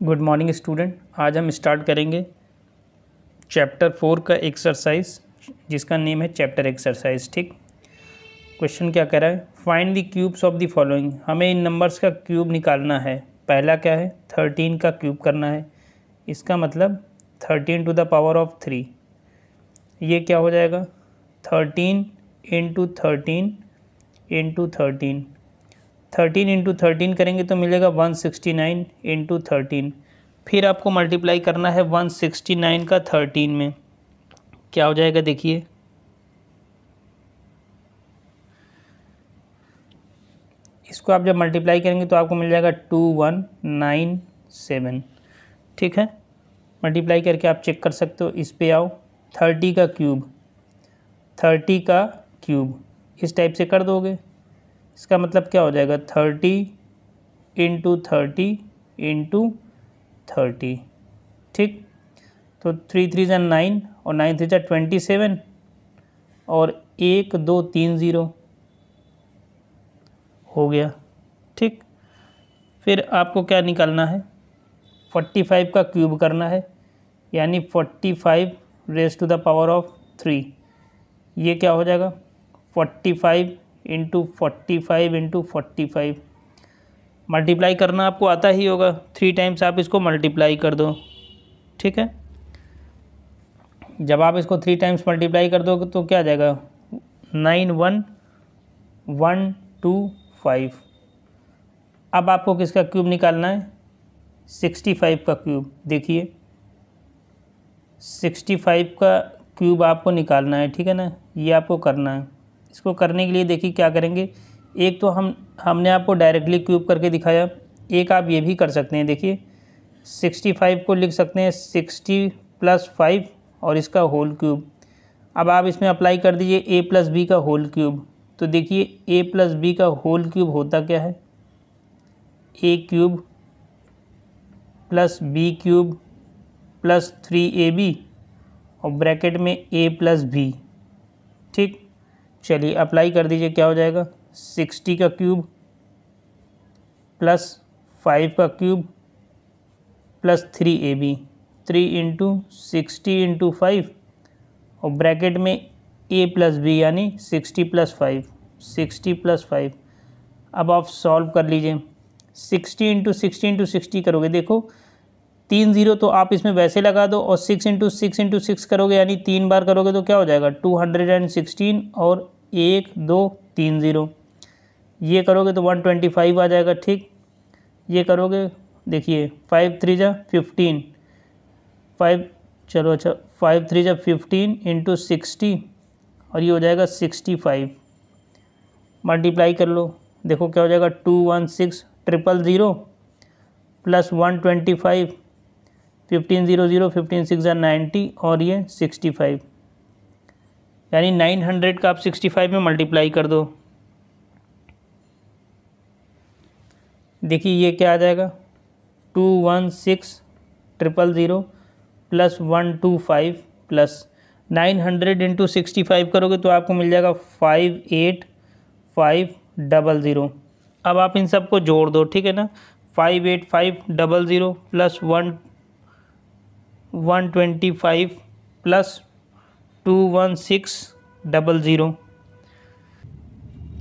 Good morning student. आज हम start करेंगे चैप्टर 4 का एक्सरसाइज जिसका नेम है चैप्टर एक्सरसाइज। ठीक, क्वेश्चन क्या कह रहा है, find the cubes of the following. हमें इन नंबर्स का क्यूब निकालना है। पहला क्या है, 13 का क्यूब करना है। इसका मतलब 13 टू द पावर ऑफ 3। ये क्या हो जाएगा, 13 इंटू 13 इंटू 13 13 इंटू 13 करेंगे तो मिलेगा 169 इंटू 13। फिर आपको मल्टीप्लाई करना है 169 का 13 में। क्या हो जाएगा देखिए, इसको आप जब मल्टीप्लाई करेंगे तो आपको मिल जाएगा 2197। ठीक है, मल्टीप्लाई करके आप चेक कर सकते हो। इस पे आओ, 30 का क्यूब, 30 का क्यूब इस टाइप से कर दोगे। इसका मतलब क्या हो जाएगा, 30 इंटू 30 इंटू 30। ठीक, तो 3 3 जा 9 और 9 3 जा 27 और 1 2 3 0 हो गया। ठीक, फिर आपको क्या निकालना है, 45 का क्यूब करना है, यानी 45 raise to the power of 3। ये क्या हो जाएगा, 45 इंटू 45 इंटू 45। मल्टीप्लाई करना आपको आता ही होगा, 3 टाइम्स आप इसको मल्टीप्लाई कर दो। ठीक है, जब आप इसको 3 टाइम्स मल्टीप्लाई कर दोगे तो क्या आ जाएगा, 91125। अब आपको किसका क्यूब निकालना है, 65 का क्यूब। देखिए 65 का क्यूब आपको निकालना है। ठीक है ना, ये आपको करना है। इसको करने के लिए देखिए क्या करेंगे, एक तो हमने आपको डायरेक्टली क्यूब करके दिखाया, एक आप ये भी कर सकते हैं। देखिए 65 को लिख सकते हैं 60 + 5 और इसका होल क्यूब। अब आप इसमें अप्लाई कर दीजिए a + b का होल क्यूब। तो देखिए a + b का होल क्यूब होता क्या है, a cube + b cube + 3ab और ब्रैकेट में a + b। ठीक, चलिए अप्लाई कर दीजिए। क्या हो जाएगा, 60 का क्यूब + 5 का क्यूब + 3ab, 3 इंटू 60 इंटू 5 और ब्रैकेट में a + b यानी 60 + 5, 60 + 5। अब आप सॉल्व कर लीजिए। 60 इंटू 60 इंटू 60 करोगे, देखो 3 0 तो आप इसमें वैसे लगा दो, और 6 इंटू 6 इंटू 6 करोगे यानी 3 बार करोगे तो क्या हो जाएगा, 216 और 1 2 3 0। ये करोगे तो 125 आ जाएगा। ठीक, ये करोगे, देखिए 5 3 जा 15, 5 चलो अच्छा 5 3 जा 15 इंटू 60 और ये हो जाएगा 65। मल्टीप्लाई कर लो, देखो क्या हो जाएगा, 216000 + 125, 1500, 15 6 जा 90 और ये 65, यानी 900 का आप 65 में मल्टीप्लाई कर दो। देखिए ये क्या आ जाएगा, 216000 + 125 + 900 इंटू 65 करोगे तो आपको मिल जाएगा 58500। अब आप इन सबको जोड़ दो। ठीक है ना, 58500 + 125 + 21600।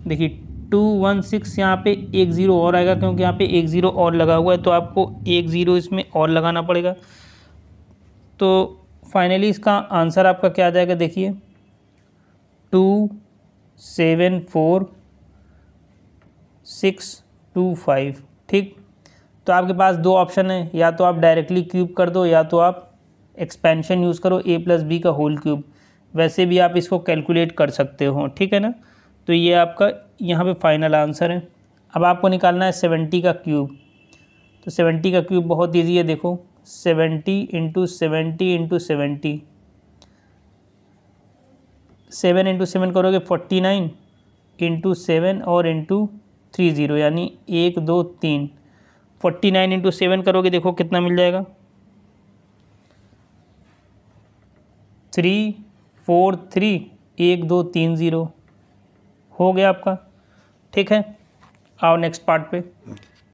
देखिए 216, यहाँ पे एक ज़ीरो और आएगा क्योंकि यहाँ पे एक ज़ीरो और लगा हुआ है, तो आपको एक ज़ीरो इसमें और लगाना पड़ेगा। तो फाइनली इसका आंसर आपका क्या आ जाएगा, देखिए 274625। ठीक, तो आपके पास दो ऑप्शन है, या तो आप डायरेक्टली क्यूब कर दो या तो आप एक्सपेंशन यूज़ करो a + b का होल क्यूब। वैसे भी आप इसको कैलकुलेट कर सकते हो। ठीक है ना, तो ये आपका यहाँ पे फाइनल आंसर है। अब आपको निकालना है 70 का क्यूब। तो 70 का क्यूब बहुत ईजी है, देखो 70 इंटू 70 इंटू 70, 7 इंटू 7 करोगे 49 इंटू 7 और इंटू 30 यानी 1 2 3। 49 इंटू 7 करोगे, देखो कितना मिल जाएगा, 343, 1 2 3 0 हो गया आपका। ठीक है, आओ नेक्स्ट पार्ट पे।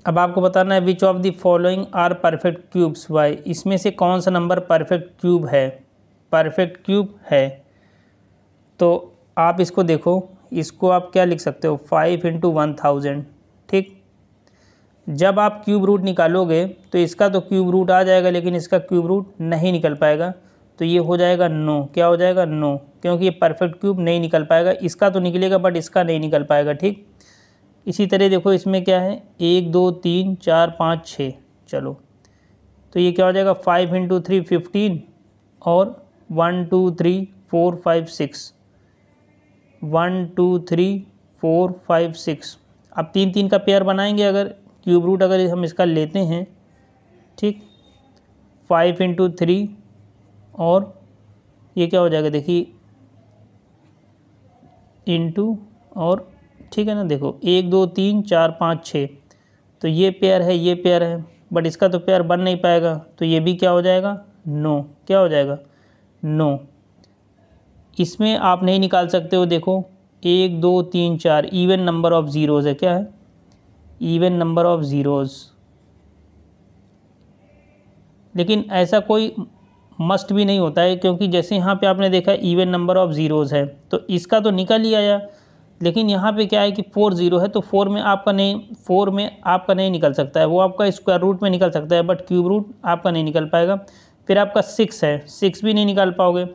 अब आपको बताना है which of the following are perfect cubes why, इसमें से कौन सा नंबर परफेक्ट क्यूब है, परफेक्ट क्यूब है। तो आप इसको देखो, इसको आप क्या लिख सकते हो 5 × 1000, ठीक। जब आप क्यूब रूट निकालोगे तो इसका तो क्यूब रूट आ जाएगा लेकिन इसका क्यूब रूट नहीं निकल पाएगा, तो ये हो जाएगा नो। क्या हो जाएगा? नो, क्योंकि ये परफेक्ट क्यूब नहीं निकल पाएगा। इसका तो निकलेगा बट इसका नहीं निकल पाएगा, ठीक। इसी तरह देखो इसमें क्या है 1 2 3 4 5 6, चलो तो ये क्या हो जाएगा 5 × 3 15 और 1 2 3 4 5 6, 1 2 3 4 5 6। अब 3 3 का पेयर बनाएंगे, अगर क्यूब रूट अगर हम इसका लेते हैं, ठीक, 5 × 3 और ये क्या हो जाएगा देखिए इंटू और, ठीक है ना। देखो 1 2 3 4 5 6, तो ये पेयर है, ये पेयर है, बट इसका तो पेयर बन नहीं पाएगा, तो ये भी क्या हो जाएगा नो। क्या हो जाएगा? नो। इसमें आप नहीं निकाल सकते हो, देखो 1 2 3 4 इवन नंबर ऑफ ज़ीरोज़ है। क्या है? Even number of zeros. लेकिन ऐसा कोई मस्ट भी नहीं होता है, क्योंकि जैसे यहाँ पे आपने देखा इवन नंबर ऑफ ज़ीरोज़ है तो इसका तो निकल ही आया, लेकिन यहाँ पे क्या है कि 4 ज़ीरो है तो 4 में आपका नहीं निकल सकता है, वो आपका स्क्वायर रूट में निकल सकता है बट क्यूब रूट आपका नहीं निकल पाएगा। फिर आपका 6 है, 6 भी नहीं निकाल पाओगे।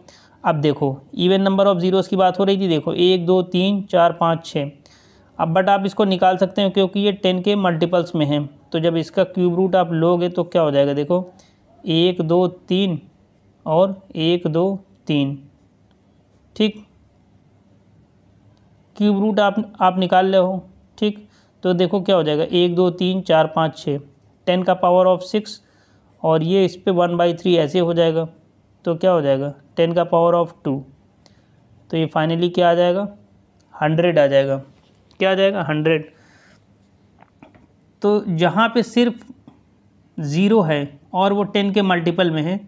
अब देखो इवन नंबर ऑफ ज़ीरोज़ की बात हो रही थी, देखो 1 2 3 4 5 6। अब बट आप इसको निकाल सकते हो क्योंकि ये 10 के मल्टीपल्स में है, तो जब इसका क्यूब रूट आप लोगे तो क्या हो जाएगा, देखो 1 2 3 और 1 2 3, ठीक। क्यूब रूट आप निकाल ले हो, ठीक। तो देखो क्या हो जाएगा 1 2 3 4 5 6, 10 का पावर ऑफ 6 और ये इस पे 1/3 ऐसे हो जाएगा, तो क्या हो जाएगा 10 का पावर ऑफ 2, तो ये फाइनली क्या आ जाएगा 100 आ जाएगा। क्या आ जाएगा 100। तो जहाँ पे सिर्फ ज़ीरो है और वो 10 के मल्टीपल में है,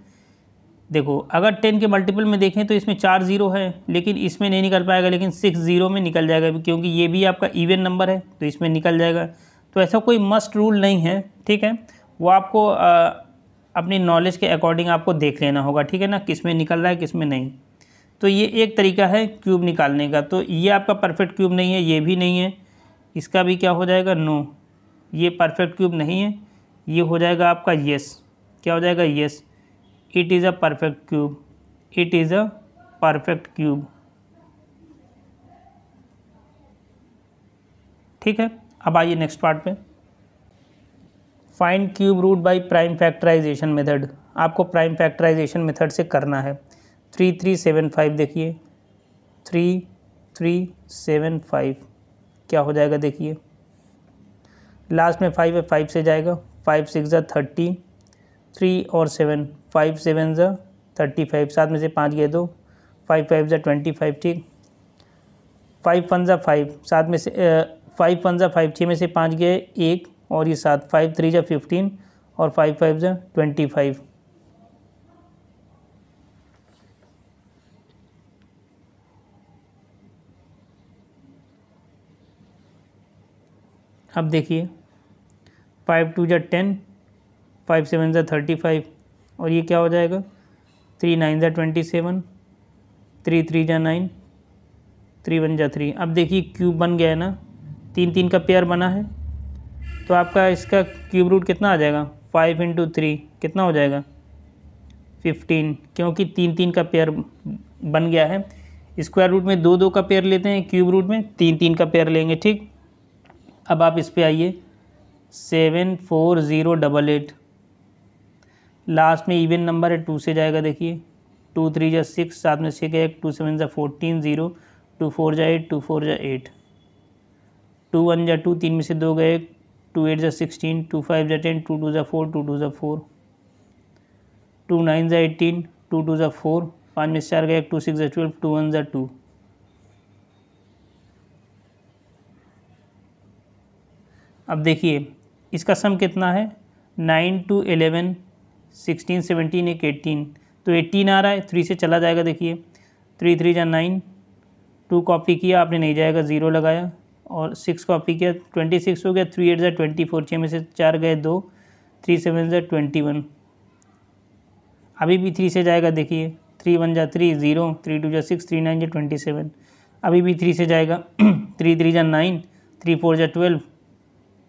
देखो अगर 10 के मल्टीपल में देखें तो इसमें 4 ज़ीरो है लेकिन इसमें नहीं निकल पाएगा, लेकिन 6 ज़ीरो में निकल जाएगा क्योंकि ये भी आपका इवन नंबर है तो इसमें निकल जाएगा। तो ऐसा कोई मस्ट रूल नहीं है, ठीक है। वो आपको अपनी नॉलेज के अकॉर्डिंग आपको देख लेना होगा, ठीक है ना, किस में निकल रहा है किस में नहीं। तो ये एक तरीका है क्यूब निकालने का। तो ये आपका परफेक्ट क्यूब नहीं है, ये भी नहीं है, इसका भी क्या हो जाएगा नो, ये परफेक्ट क्यूब नहीं है, ये हो जाएगा आपका येस। क्या हो जाएगा yes, it is a perfect cube, it is a perfect cube, ठीक है। अब आइए नेक्स्ट पार्ट पे, find cube root by prime factorisation method. आपको प्राइम फैक्टराइजेशन मेथड से करना है। 3375 देखिए 3375 क्या हो जाएगा देखिए, लास्ट में 5 है, 5 से जाएगा, 5 6 ज़ा 30, 3 और 7, 5 7 ज़ा 35, साथ में से 5 गए तो 5 5 ज़ा 25, ठीक। 5 1 ज़ा 5, साथ में से 5 1 ज़ा 5, 6 में से 5 गए 1 और ये 7, 5 3 ज़ा 15 और 5 5 ज़ा 25। अब देखिए 5 2 ज़ा 10, 5 7 ज़ा 35 और ये क्या हो जाएगा 3 9 ज़ा 27, 3 3 ज़ा 9, 3 1 ज़ा 3। अब देखिए क्यूब बन गया है ना, 3 3 का पेयर बना है, तो आपका इसका क्यूब रूट कितना आ जाएगा 5 × 3 कितना हो जाएगा 15, क्योंकि 3 3 का पेयर बन गया है। स्क्वायर रूट में 2 2 का पेयर लेते हैं, क्यूब रूट में 3 3 का पेयर लेंगे, ठीक। अब आप इस पे आइए 74088, लास्ट में इवन नंबर है 2 से जाएगा, देखिए 2 3 ज़ा 6, साथ में 6 गए 2 7 ज़ा 14, 0 2 4 ज़ा 8, 2 4 ज़ा 8, 2 1 ज़ा 2, 3 में से 2 गए 2 8 ज़ा 16, 2 5 ज़ा 10, 2 2 ज़ा 4, 2 2 ज़ा 4, 2 9 ज़ा 18, 2 2 ज़ा 4, 5 में से 4 गए 2 6 ज़ा 12, 2 1 ज़ा 2। अब देखिए इसका सम कितना है 9 2 11 16 17 एक 18, तो 18 आ रहा है, 3 से चला जाएगा, देखिए 3 3 ज़ा 9, 2 कॉपी किया आपने नहीं जाएगा, 0 लगाया और 6 कॉपी किया 26 हो गया। 3 8 ज़ा 24, 6 में से 4 गए 2, 3 7 ज़ा 21। अभी भी 3 से जाएगा, देखिए 3 1 ज़ा 3 0, 3 2 ज़ा 6, 3 9 ज़ा 27। अभी भी 3 से जाएगा 3 3 ज़ा 9, 3 4 ज़ा 12,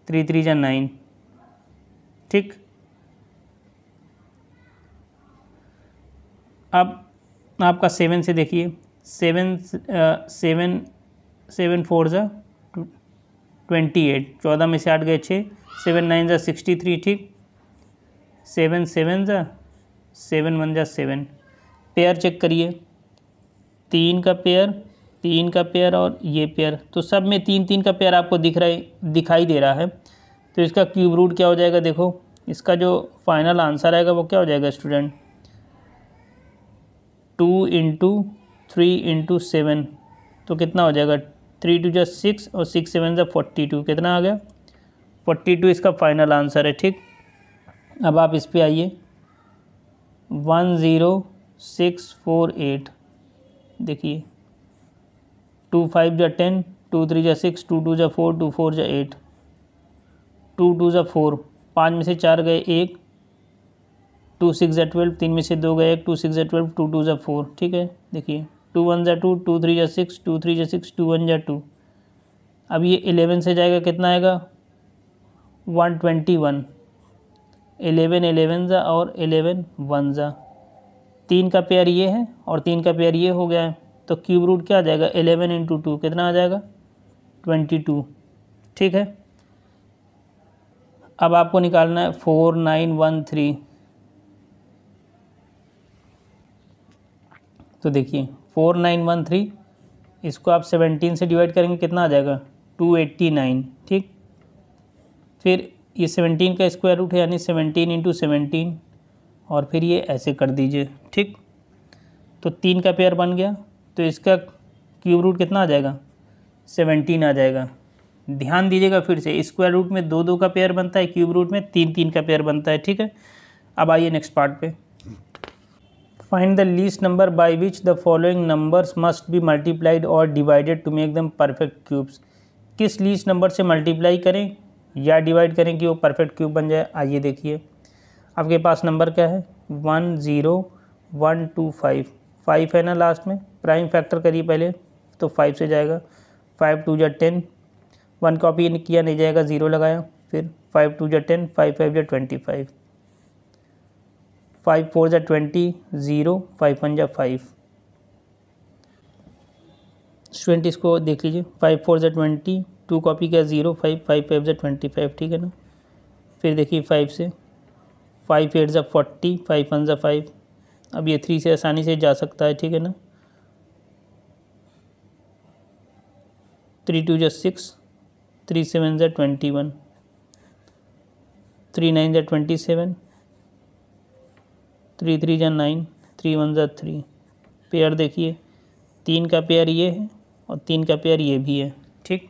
3 3 ज़ा 9। ठीक, अब आपका 7 से देखिए 7 4 ज़ा 28, 14 में से 8 गए 6, 7 9 ज़ा 63। ठीक, 7 7 ज़ा 7 1 ज़ा 7। पेयर चेक करिए, 3 का पेयर और ये पेयर, तो सब में 3 3 का पेयर आपको दिखाई दे रहा है। तो इसका क्यूब रूट क्या हो जाएगा, देखो इसका जो फाइनल आंसर आएगा वो क्या हो जाएगा स्टूडेंट, 2 इंटू 3 इंटू 7, तो कितना हो जाएगा 3 2 ज़ा 6 और 6 7 ज़ा 42, कितना आ गया 42 इसका फाइनल आंसर है। ठीक, अब आप इस पे आइए 10648, देखिए 2 5 ज़ा 10, 2 3 ज़ा 6, 2 2 ज़ा 4, 2 4 ज़ा 8, 2 2 ज़ा 4, 5 में से 4 गए 1, 2 6 ज़ा 12, 3 में से 2 गए 1, 2 6 ज़ा 12, 2 2 ज़ा 4। ठीक है, देखिए 2 1 ज़ा 2, 2 3 ज़ा 6, 2 3 ज़ा 6, 2 1 ज़ा 2। अब ये 11 से जाएगा, कितना आएगा 121, 11 11 ज़ा और 11 1 ज़ा, 3 का पेयर ये है और 3 का पेयर ये हो गया है, तो क्यूब रूट क्या आ जाएगा 11 इंटू 2, कितना आ जाएगा 22। ठीक है, अब आपको निकालना है 4913। तो देखिए 4913, इसको आप 17 से डिवाइड करेंगे, कितना आ जाएगा 289। ठीक, फिर ये 17 का स्क्वायर रूट है यानी 17 इंटू 17, और फिर ये ऐसे कर दीजिए। ठीक, तो 3 का पेयर बन गया, तो इसका क्यूब रूट कितना आ जाएगा 17 आ जाएगा। ध्यान दीजिएगा फिर से, स्क्वायर रूट में 2 2 का पेयर बनता है, क्यूब रूट में 3 3 का पेयर बनता है। ठीक है, अब आइए नेक्स्ट पार्ट पे। Find the least number by which the following numbers must be multiplied और divided to make them perfect cubes. किस लीस्ट नंबर से मल्टीप्लाई करें या डिवाइड करें कि वो परफेक्ट क्यूब बन जाए। आइए देखिए, आपके पास नंबर क्या है 10125, 5 है ना लास्ट में, प्राइम फैक्टर करिए पहले, तो 5 से जाएगा, 5 2 ज़ा 10, 1 कॉपी किया नहीं जाएगा, 0 लगाया, फिर 5 2 ज़ा 10, 5 5 ज़ा 25, 5 4 ज़ा 20, 0, 5 1 ज़ा 5। स्टूडेंट इसको देख लीजिए, 5 4 ज़ा 20, 2 कॉपी किया 0, 5 5 5 ज़ा 25। ठीक है ना, फिर देखिए 5 से, 5 8 ज़ा 40, 5 1 ज़ा 5। अब ये 3 से आसानी से जा सकता है। ठीक है ना, 3 2 ज़ा 6, 3 7 ज़ा 21, 3 9 ज़ा 27, 3 3 ज़ा 9, 3 1 ज़ा 3। पेयर देखिए, 3 का पेयर ये है और 3 का पेयर ये भी है। ठीक,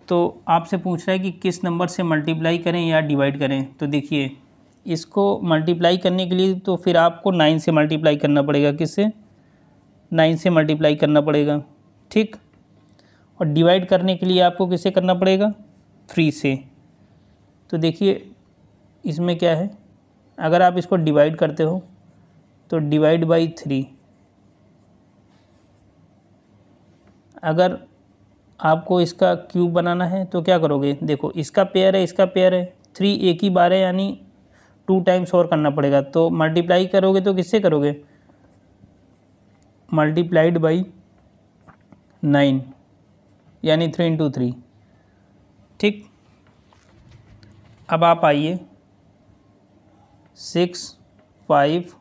तो आपसे पूछ रहा है कि किस नंबर से मल्टीप्लाई करें या डिवाइड करें। तो देखिए, इसको मल्टीप्लाई करने के लिए तो फिर आपको 9 से मल्टीप्लाई करना पड़ेगा। किससे, 9 से मल्टीप्लाई करना पड़ेगा। ठीक, और डिवाइड करने के लिए आपको किससे करना पड़ेगा 3 से। तो देखिए इसमें क्या है, अगर आप इसको डिवाइड करते हो तो डिवाइड बाई 3, अगर आपको इसका क्यूब बनाना है तो क्या करोगे, देखो इसका पेयर है, इसका पेयर है, 3 एक ही बार है यानी 2 टाइम्स और करना पड़ेगा। तो मल्टीप्लाई करोगे तो किससे करोगे, मल्टीप्लाइड बाई 9 यानी 3 इंटू 3। ठीक, अब आप आइए 6 5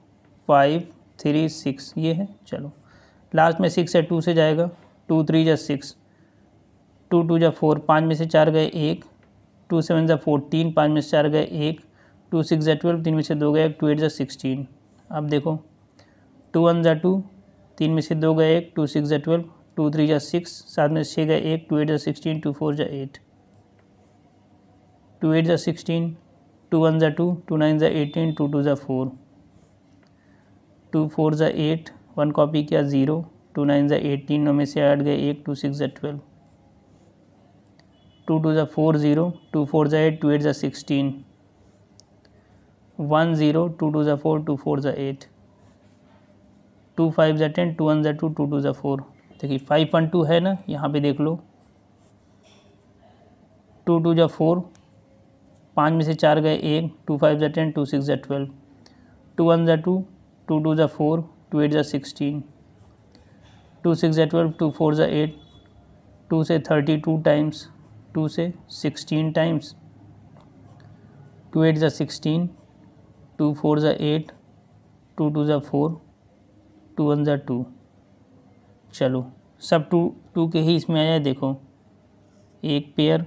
5 3 6, ये है। चलो लास्ट में 6 है, 2 से जाएगा, 2 3 ज़ा 6, 2 2 ज़ा 4, 5 में से 4 गए 1, 2 7 ज़ा 14, 5 में से 4 गए 1, 2 6 ज़ा 12, 3 में से 2 गए 1, 2 8 ज़ा 16। अब देखो 2 1 ज़ा 2, 3 में से 2 गए 1, 2 6 ज़ा 12, 2 3 ज़ा 6, 7 में से 6 गए 1, 2 8 ज़ा 16, 2 4 ज़ा 8, 2 8 ज़ा 16, 2 1 ज़ा 2, 2 9 ज़ा 18, 2 2 ज़ा 4, 2 4 ज़ा 8, 1 कॉपी किया 0, 2 9 ज़ा 18, 9 में से 8 गए 1, 2 6 ज़ा 12, 2 2 ज़ा 4 0, 2 4 ज़ा 8, 2 8 ज़ा 16, 1 0, 2 2 ज़ा 4, 2 4 ज़ा 8, 2 5 ज़ा 10, 2 1 ज़ा 2, 2 2 ज़ा 4। देखिए 5 1 2 है ना, यहाँ पे देख लो, 2 2 ज़ा 4, 5 में से 4 गए 1, 2 5 ज़ा 10, 2 6 ज़ा 12, 2 1 ज़ा 2, 2 2 ज़ा 4, 2 8 ज़ा 16, 2 6 ज़ा 12, 2 4 ज़ा 8, 2 से 32 टाइम्स, 2 से 16 टाइम्स, 2 8 ज़ा 16, 2 4 ज़ा 8, 2 2 ज़ा 4, 2 1 ज़ा 2। चलो सब 2 2 के ही इसमें आया है, देखो एक पेयर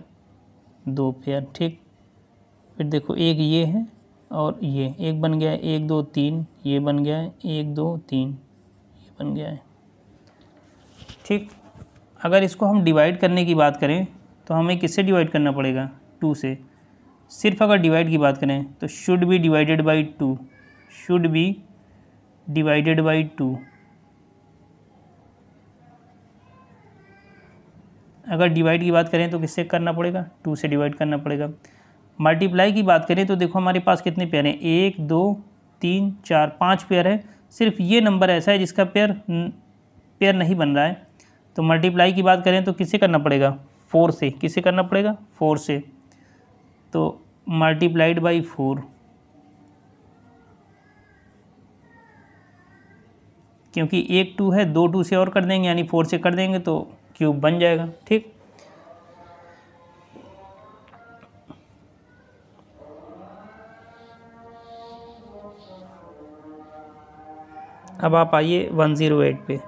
2 पेयर, ठीक। फिर देखो एक ये है और ये एक बन गया है, 1 2 3, ये बन गया है 1 2 3, ये बन गया है, ठीक। अगर इसको हम डिवाइड करने की बात करें तो हमें किससे डिवाइड करना पड़ेगा? 2 से। सिर्फ अगर डिवाइड की बात करें तो should be divided by 2, should be divided by 2। अगर डिवाइड की बात करें तो किससे करना पड़ेगा? 2 से डिवाइड करना पड़ेगा। मल्टीप्लाई की बात करें तो देखो हमारे पास कितने पेयर हैं? 1 2 3 4 5 पेयर है। सिर्फ ये नंबर ऐसा है जिसका पेयर नहीं बन रहा है। तो मल्टीप्लाई की बात करें तो किससे करना पड़ेगा? 4 से। किससे करना पड़ेगा? 4 से। तो मल्टीप्लाइड बाई 4, क्योंकि एक 2 है, 2 2 से और कर देंगे यानी 4 से कर देंगे तो क्यूब बन जाएगा, ठीक। अब आप आइए 108 पे,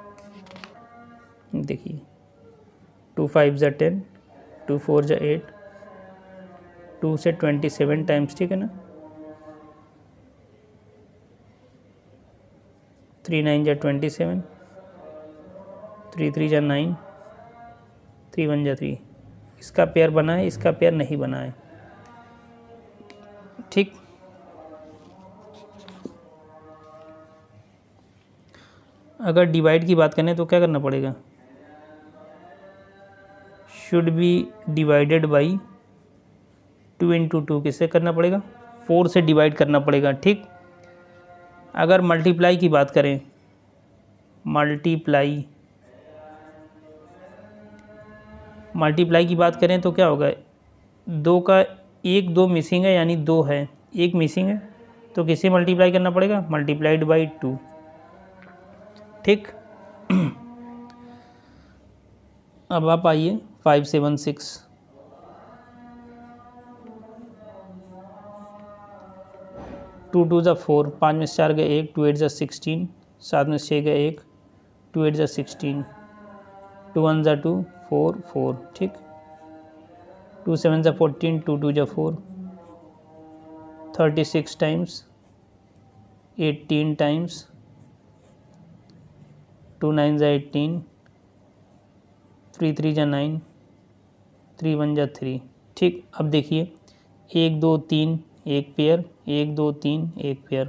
देखिए 2 5 ज़ा 10, 2 4 ज़ा 8, 2 से 27 टाइम्स, ठीक है ना। 3 9 ज़ा 27, 3 3 ज़ा 9, 3 1 ज़ा 3। इसका पेयर बना है, इसका पेयर नहीं बना है, ठीक। अगर डिवाइड की बात करें तो क्या करना पड़ेगा? Should be divided by 2 into 2। किससे करना पड़ेगा? 4 से डिवाइड करना पड़ेगा, ठीक। अगर मल्टीप्लाई की बात करें, मल्टीप्लाई की बात करें तो क्या होगा? 2 का 1 2 मिसिंग है यानी 2 है, 1 मिसिंग है, तो किससे मल्टीप्लाई करना पड़ेगा? मल्टीप्लाइड बाई 2, ठीक। अब आप आइए 5 7 6, 2 2 ज़ा 4, 5 में से 4 गए 1, 2 8 ज़ा 16, 7 में से 6 गए 1, 2 8 ज़ा 16, 2 1 ज़ा 2, 4 4, ठीक। 2 7 ज़ा 14, 2 2 ज़ा 4, 36 टाइम्स, 18 टाइम्स, 2 9 ज़ा 18, 3 3 ज़ा 9, 3 1 ज़ा 3, ठीक। अब देखिए 1 2 3 एक पेयर, 1 2 3 एक पेयर,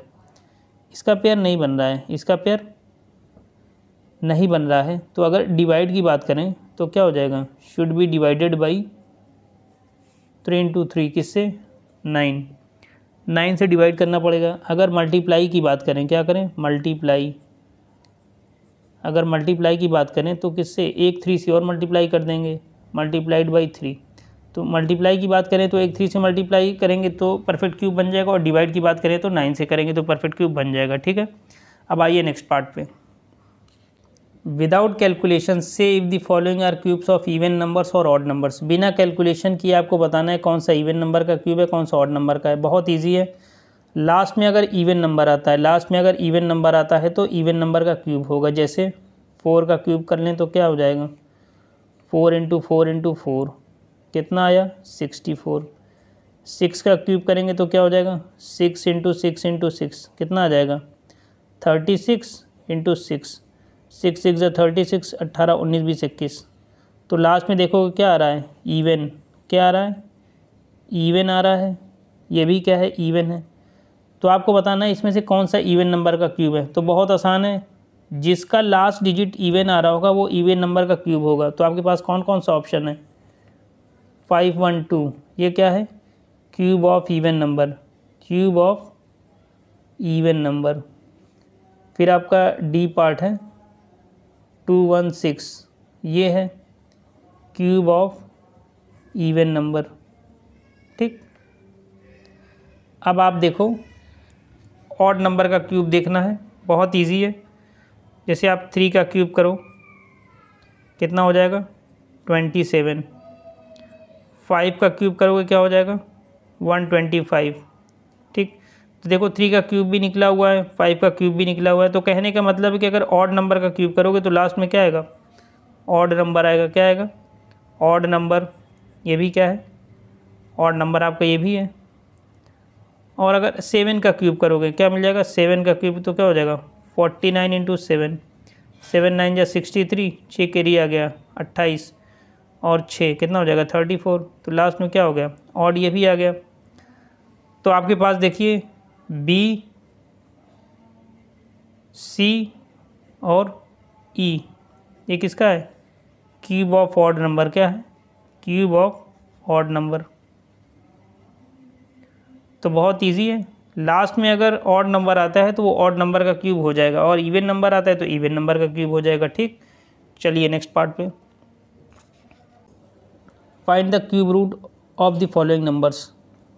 इसका पेयर नहीं बन रहा है, इसका पेयर नहीं बन रहा है। तो अगर डिवाइड की बात करें तो क्या हो जाएगा? Should be divided by 3 into 3, किससे? 9, 9 से डिवाइड करना पड़ेगा। अगर मल्टीप्लाई की बात करें, क्या करें? मल्टीप्लाई। अगर मल्टीप्लाई की बात करें तो किससे? एक 3 से और मल्टीप्लाई कर देंगे, मल्टीप्लाइड बाई 3। तो मल्टीप्लाई की बात करें तो एक 3 से मल्टीप्लाई करेंगे तो परफेक्ट क्यूब बन जाएगा, और डिवाइड की बात करें तो 9 से करेंगे तो परफेक्ट क्यूब बन जाएगा, ठीक है। अब आइए नेक्स्ट पार्ट पे। विदाउट कैलकुलेशन से if the following are cubes of even numbers और ऑड नंबर्स। बिना कैलकुलेशन किए आपको बताना है कौन सा इवन नंबर का क्यूब है, कौन सा ऑड नंबर का है। बहुत ईजी है। लास्ट में अगर इवन नंबर आता है, लास्ट में अगर इवन नंबर आता है तो इवन नंबर का क्यूब होगा। जैसे 4 का क्यूब कर लें तो क्या हो जाएगा? 4 इंटू 4 इंटू 4 कितना आया? 64। 6 का क्यूब करेंगे तो क्या हो जाएगा? 6 इंटू 6 इंटू 6 कितना आ जाएगा? 36 इंटू 6, 6 6 ज़ा 36, 18 19 20 21। तो लास्ट में देखो क्या आ रहा है? इवन। क्या आ रहा है? इवन आ रहा है। ये भी क्या है? इवन है। तो आपको बताना है इसमें से कौन सा इवन नंबर का क्यूब है। तो बहुत आसान है, जिसका लास्ट डिजिट इवन आ रहा होगा वो इवन नंबर का क्यूब होगा। तो आपके पास कौन कौन सा ऑप्शन है? 512 ये क्या है? Cube of even number, cube of even number. फिर आपका डी पार्ट है 216 ये है क्यूब ऑफ इवन नंबर। ठीक, अब आप देखो ऑड नंबर का क्यूब देखना है, बहुत इजी है। जैसे आप 3 का क्यूब करो कितना हो जाएगा? 27। 5 का क्यूब करोगे क्या हो जाएगा? 125। ठीक, तो देखो 3 का क्यूब भी निकला हुआ है, 5 का क्यूब भी निकला हुआ है। तो कहने का मतलब है कि अगर ऑड नंबर का क्यूब करोगे तो लास्ट में क्या आएगा? ऑड नंबर आएगा। क्या आएगा? Odd number. ये भी क्या है? ऑड नंबर आपका ये भी है। और अगर 7 का क्यूब करोगे क्या मिल जाएगा? 7 का क्यूब तो क्या हो जाएगा? 49 इंटू 7, 7 9 जा 63, 6 कैरी आ गया 28 और 6 कितना हो जाएगा? 34। तो लास्ट में क्या हो गया? ऑड ये भी आ गया। तो आपके पास देखिए बी, सी और ई ये किसका है? Cube of odd number. क्या है? Cube of odd number. तो बहुत इजी है, लास्ट में अगर ऑड नंबर आता है तो वो ऑड नंबर का क्यूब हो जाएगा और इवन नंबर आता है तो इवन नंबर का क्यूब हो जाएगा। ठीक, चलिए नेक्स्ट पार्ट पे। Find the cube root of the following numbers.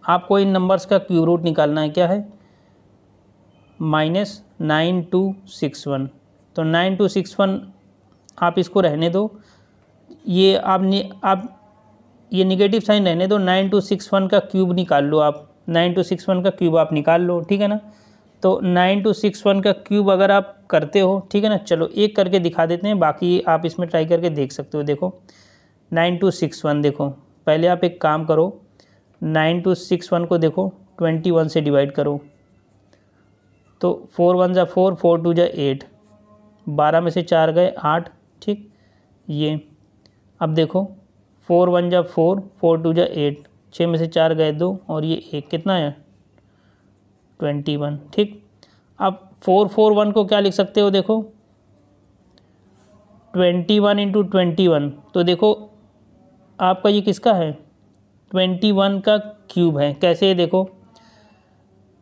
आपको इन नंबर्स का क्यूब रूट निकालना है। क्या है? -9261। तो 9261 आप इसको रहने दो, ये आप ये निगेटिव साइन रहने दो। 9261 का क्यूब निकाल लो आप, 9261 का क्यूब आप निकाल लो। ठीक है ना? तो 9261 का क्यूब अगर आप करते हो, ठीक है ना, चलो एक करके दिखा देते हैं, बाकी आप इसमें ट्राई करके देख सकते हो। देखो 9261, देखो पहले आप एक काम करो, 9261 को देखो 21 से डिवाइड करो तो 4 1 जा 4, 4 2 जा 8, 12 में से 4 गए 8। ठीक, ये अब देखो 4 1 जा 4, 4 2 जा 8, 6 में से 4 गए 2 और ये 1 कितना है? 21। ठीक, अब 441 को क्या लिख सकते हो? देखो 21 इंटू 21, तो देखो आपका ये किसका है? 21 का क्यूब है। कैसे? देखो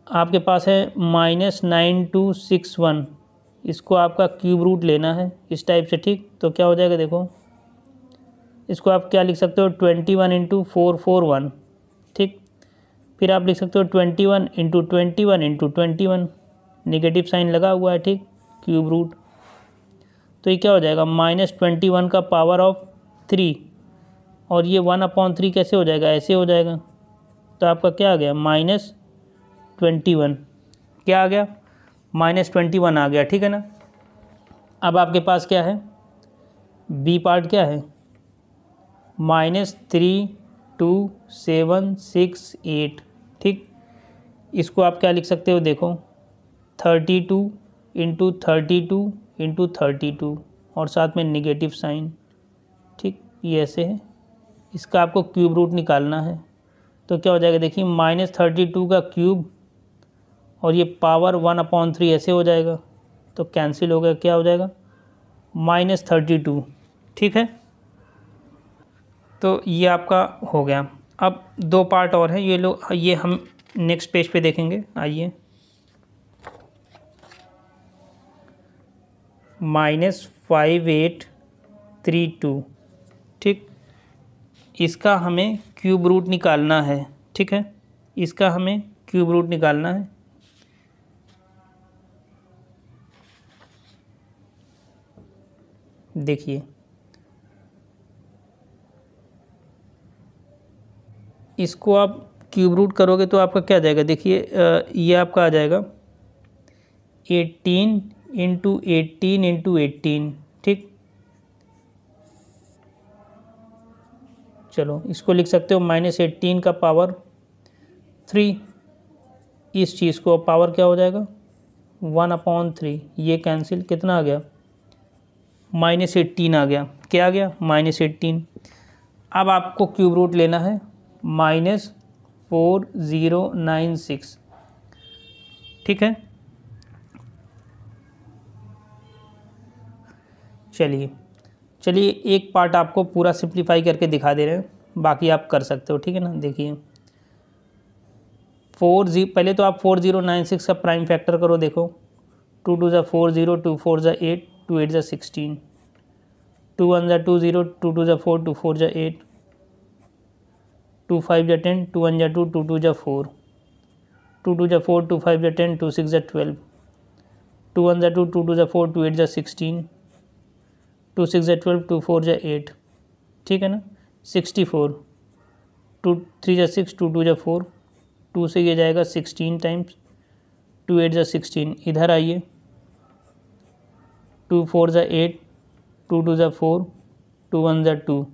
आपके पास है -9261, इसको आपका क्यूब रूट लेना है इस टाइप से। ठीक, तो क्या हो जाएगा? देखो इसको आप क्या लिख सकते हो? 21 इंटू 441। ठीक, फिर आप लिख सकते हो 21 इंटू 21 इंटू 21, निगेटिव साइन लगा हुआ है। ठीक, क्यूब रूट, तो ये क्या हो जाएगा? -21 का पावर ऑफ 3 और ये 1/3 कैसे हो जाएगा? ऐसे हो जाएगा। तो आपका क्या आ गया? -21। क्या आ गया? -21 आ गया। ठीक है ना? अब आपके पास क्या है? बी पार्ट क्या है? -32768। ठीक, इसको आप क्या लिख सकते हो? देखो 32 इंटू 32 इंटू 32 और साथ में निगेटिव साइन। ठीक, ये ऐसे है, इसका आपको क्यूब रूट निकालना है। तो क्या हो जाएगा? देखिए -32 का क्यूब और ये पावर 1/3 ऐसे हो जाएगा, तो कैंसिल हो गया। क्या हो जाएगा? -32। ठीक है, तो ये आपका हो गया। अब 2 पार्ट और हैं, ये हम नेक्स्ट पेज पे देखेंगे। आइए, -5832। ठीक, इसका हमें क्यूब रूट निकालना है। ठीक है, इसका हमें क्यूब रूट निकालना है। देखिए इसको आप क्यूब रूट करोगे तो आपका क्या आ जाएगा? देखिए ये आपका आ जाएगा 18 इंटू 18 इंटू 18। ठीक, चलो इसको लिख सकते हो -18 का पावर 3। इस चीज़ को पावर क्या हो जाएगा? 1/3। ये कैंसिल, कितना आ गया? -18 आ गया। क्या आ गया? -18। अब आपको क्यूब रूट लेना है -4096। ठीक है, चलिए चलिए एक पार्ट आपको पूरा सिंप्लीफाई करके दिखा दे रहे हैं, बाकी आप कर सकते हो, ठीक है ना। देखिए पहले तो आप 4096 का प्राइम फैक्टर करो। देखो 2 2 ज़ा 40, 2 4 ज़ा 8, 2 8 ज़ा 16, 2 1 ज़ा 2 0, 2 2 ज़ा 4, 2 4 ज़ा 8, 2 5 ज़ा 10, 2 1 ज़ा 2, 2 2 ज़ा 4, 2 2 ज़ा 4, 2 5 ज़ा 10, 2 6 ज़ा 12, 2 1 ज़ा 2, 2 2 ज़ा 4, 2 8 ज़ा 16, 2 6 ज़ा 12, 2 4 ज़ा 8, ठीक है ना। 64, 2 3 ज़ा 6, 2 2 ज़ा 4, 2 से ये जाएगा 16 टाइम्स, 2 8 ज़ा 16, इधर आइए 2 4 ज़ा 8, 2 2 ज़ा 4, 2 1 ज़ा 2,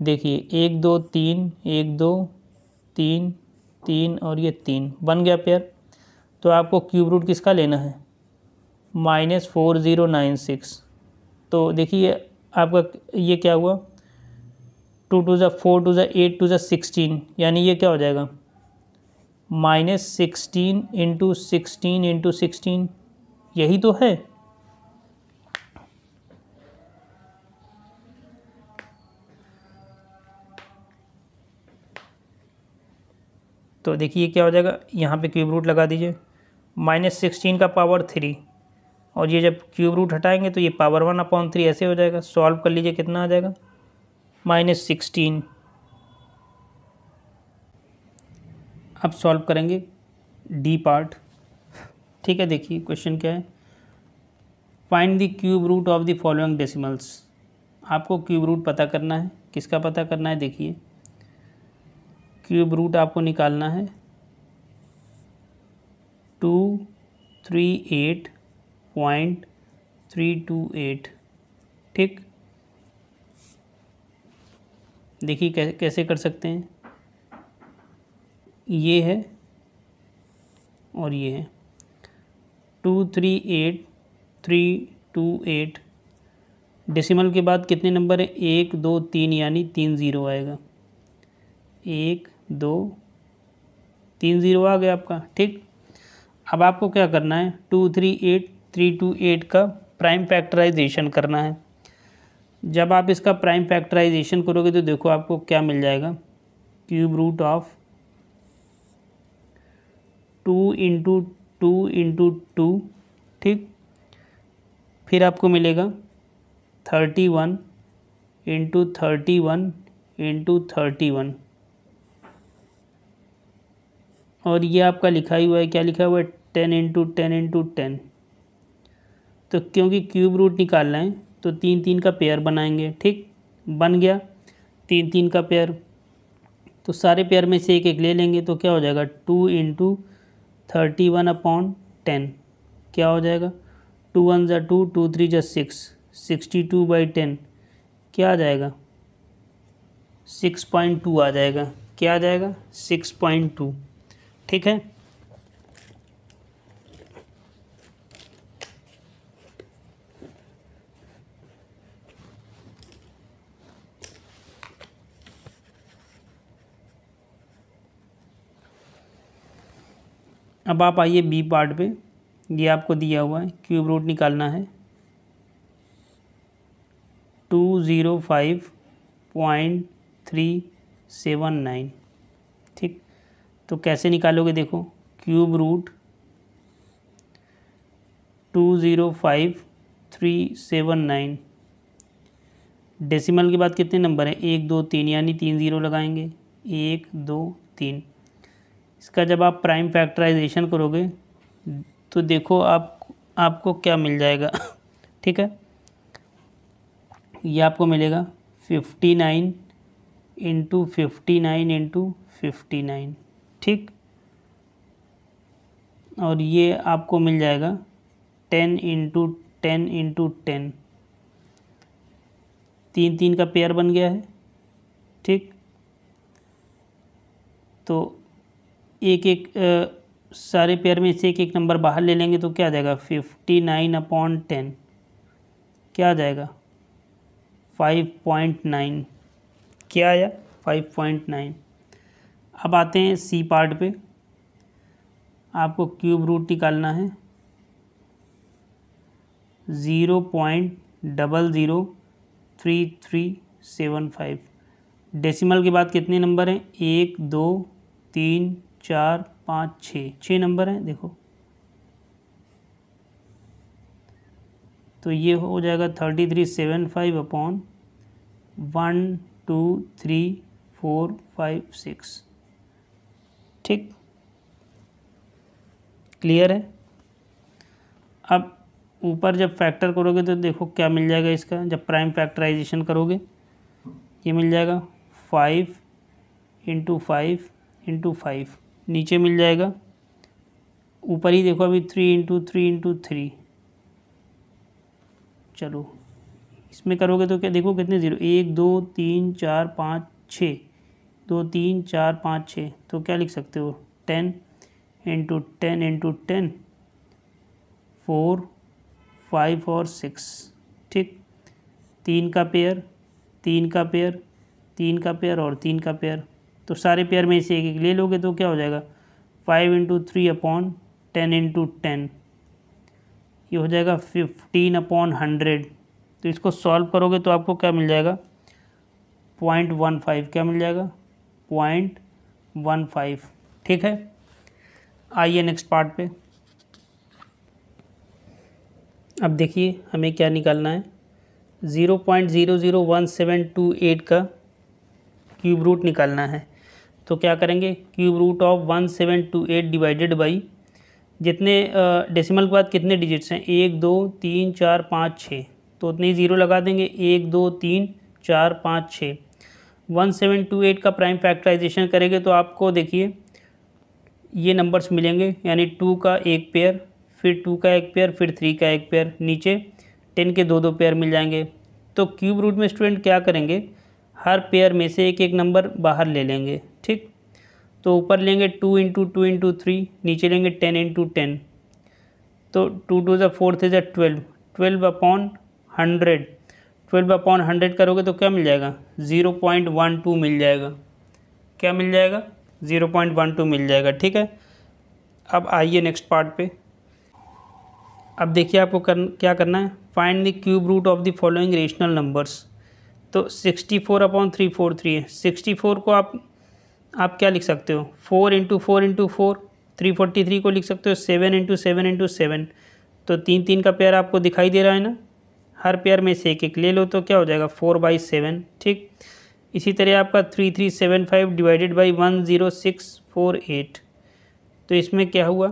देखिए 1 2 3, 1 2 3 3 और ये 3 बन गया पेयर। तो आपको क्यूब रूट किसका लेना है, -4096। तो देखिए आपका ये क्या हुआ, 2 2 ज़ा 4, 2 ज़ा 8, 2 ज़ा 16, यानी ये क्या हो जाएगा -16 इंटू 16 इंटू 16, यही तो है। तो देखिए क्या हो जाएगा, यहाँ पे क्यूब रूट लगा दीजिए, -16 का पावर 3, और ये जब क्यूब रूट हटाएंगे तो ये पावर 1/3 ऐसे हो जाएगा। सॉल्व कर लीजिए, कितना आ जाएगा -16। अब सॉल्व करेंगे डी पार्ट, ठीक है। देखिए क्वेश्चन क्या है, find the cube root of the following decimals. आपको क्यूब रूट पता करना है, किसका पता करना है, देखिए क्यूब रूट आपको निकालना है 238.328, ठीक। देखिए कैसे कर सकते हैं, ये है और ये है 238,328, डेसिमल के बाद कितने नंबर है, 1 2 3, यानी 3 ज़ीरो आएगा, 1 2 3 ज़ीरो आ गया आपका, ठीक। अब आपको क्या करना है, 238,328 का प्राइम फैक्टराइजेशन करना है। जब आप इसका प्राइम फैक्टराइजेशन करोगे तो देखो आपको क्या मिल जाएगा, cube root of 2 into 2 into 2, ठीक। फिर आपको मिलेगा 31 इंटू 31 इंटू 31, और ये आपका लिखा ही हुआ है, क्या लिखा हुआ है, 10 इंटू 10 इंटू 10। तो क्योंकि क्यूब रूट निकालना है तो 3 3 का पेयर बनाएंगे, ठीक। बन गया 3 3 का पेयर, तो सारे पेयर में से एक एक ले लेंगे, तो क्या हो जाएगा 2 इंटू 31/10, क्या हो जाएगा 2 1 ज़ा 2, 2 3 ज़ा 6, 62/10, क्या आ जाएगा 6.2 आ जाएगा, क्या आ जाएगा 6.2, ठीक है। अब आप आइए बी पार्ट पे, ये आपको दिया हुआ है, क्यूब रूट निकालना है 205.379, ठीक। तो कैसे निकालोगे, देखो क्यूब रूट 205,379, डेसिमल के बाद कितने नंबर हैं, 1 2 3, यानी 3 ज़ीरो लगाएंगे, 1 2 3। इसका जब आप प्राइम फैक्टराइजेशन करोगे तो देखो आपको क्या मिल जाएगा, ठीक है। ये आपको मिलेगा 59 इंटू 59 इंटू 59, ठीक। और ये आपको मिल जाएगा 10 इंटू 10 इंटू 10, 3 3 का पेयर बन गया है, ठीक। तो एक एक सारे पेयर में से एक एक नंबर बाहर ले लेंगे तो क्या आ जाएगा 59/10, क्या आ जाएगा 5.9, क्या आया 5.9। अब आते हैं सी पार्ट पे, आपको क्यूब रूट निकालना है 003375। डेसिमल के बाद कितने नंबर हैं? 1 2 3 4 5 6, 6 नंबर हैं देखो। तो ये हो जाएगा 3375 अपॉन 1 2 3 4 5 6। ठीक, क्लियर है। अब ऊपर जब फैक्टर करोगे तो देखो क्या मिल जाएगा इसका, जब प्राइम फैक्टराइजेशन करोगे ये मिल जाएगा 5 × 5 × 5, नीचे मिल जाएगा, ऊपर ही देखो अभी 3 × 3 × 3। चलो इसमें करोगे तो क्या देखो कितने ज़ीरो, 1 2 3 4 5 6, 2 3 4 5 6, तो क्या लिख सकते हो 10 × 10 × 10, 4 5 और 6। ठीक, 3 का पेयर 3 का पेयर 3 का पेयर और 3 का पेयर, तो सारे पेयर में से एक एक ले लोगे तो क्या हो जाएगा 5 × 3 अपॉन 10 × 10, ये हो जाएगा 15/100। तो इसको सॉल्व करोगे तो आपको क्या मिल जाएगा 0.15, क्या मिल जाएगा 0.15। ठीक है, आइए नेक्स्ट पार्ट पे। अब देखिए हमें क्या निकालना है, 0.001728 का क्यूब रूट निकालना है। तो क्या करेंगे, cube root of 1728 divided by, जितने डेसिमल के बाद कितने डिजिट्स हैं 1 2 3 4 5 6, तो उतने ही ज़ीरो लगा देंगे, 1 2 3 4 5 6। 1728 का प्राइम फैक्टराइजेशन करेंगे तो आपको देखिए ये नंबर्स मिलेंगे, यानी 2 का एक पेयर, फिर 2 का एक पेयर, फिर 3 का एक पेयर, नीचे 10 के दो पेयर मिल जाएंगे। तो क्यूब रूट में स्टूडेंट क्या करेंगे, हर पेयर में से एक एक नंबर बाहर ले लेंगे। ठीक, तो ऊपर लेंगे 2 × 2 × 3, नीचे लेंगे 10 × 10, तो 2 2 ज़ा 4 3 ज़ा 12, 12/100, 12/100 करोगे तो क्या मिल जाएगा 0.12 मिल जाएगा। क्या मिल जाएगा 0.12 मिल जाएगा। ठीक है, अब आइए नेक्स्ट पार्ट पे। अब देखिए आपको क्या करना है, find the cube root of the following rational numbers. तो 64/343 है, 64 को आप क्या लिख सकते हो 4 × 4 × 4, 343 को लिख सकते हो 7 × 7 × 7, तो 3 3 का पेयर आपको दिखाई दे रहा है ना, हर पेयर में से एक एक ले लो तो क्या हो जाएगा 4/7। ठीक, इसी तरह आपका 3375 डिवाइडेड बाई 10648, तो इसमें क्या हुआ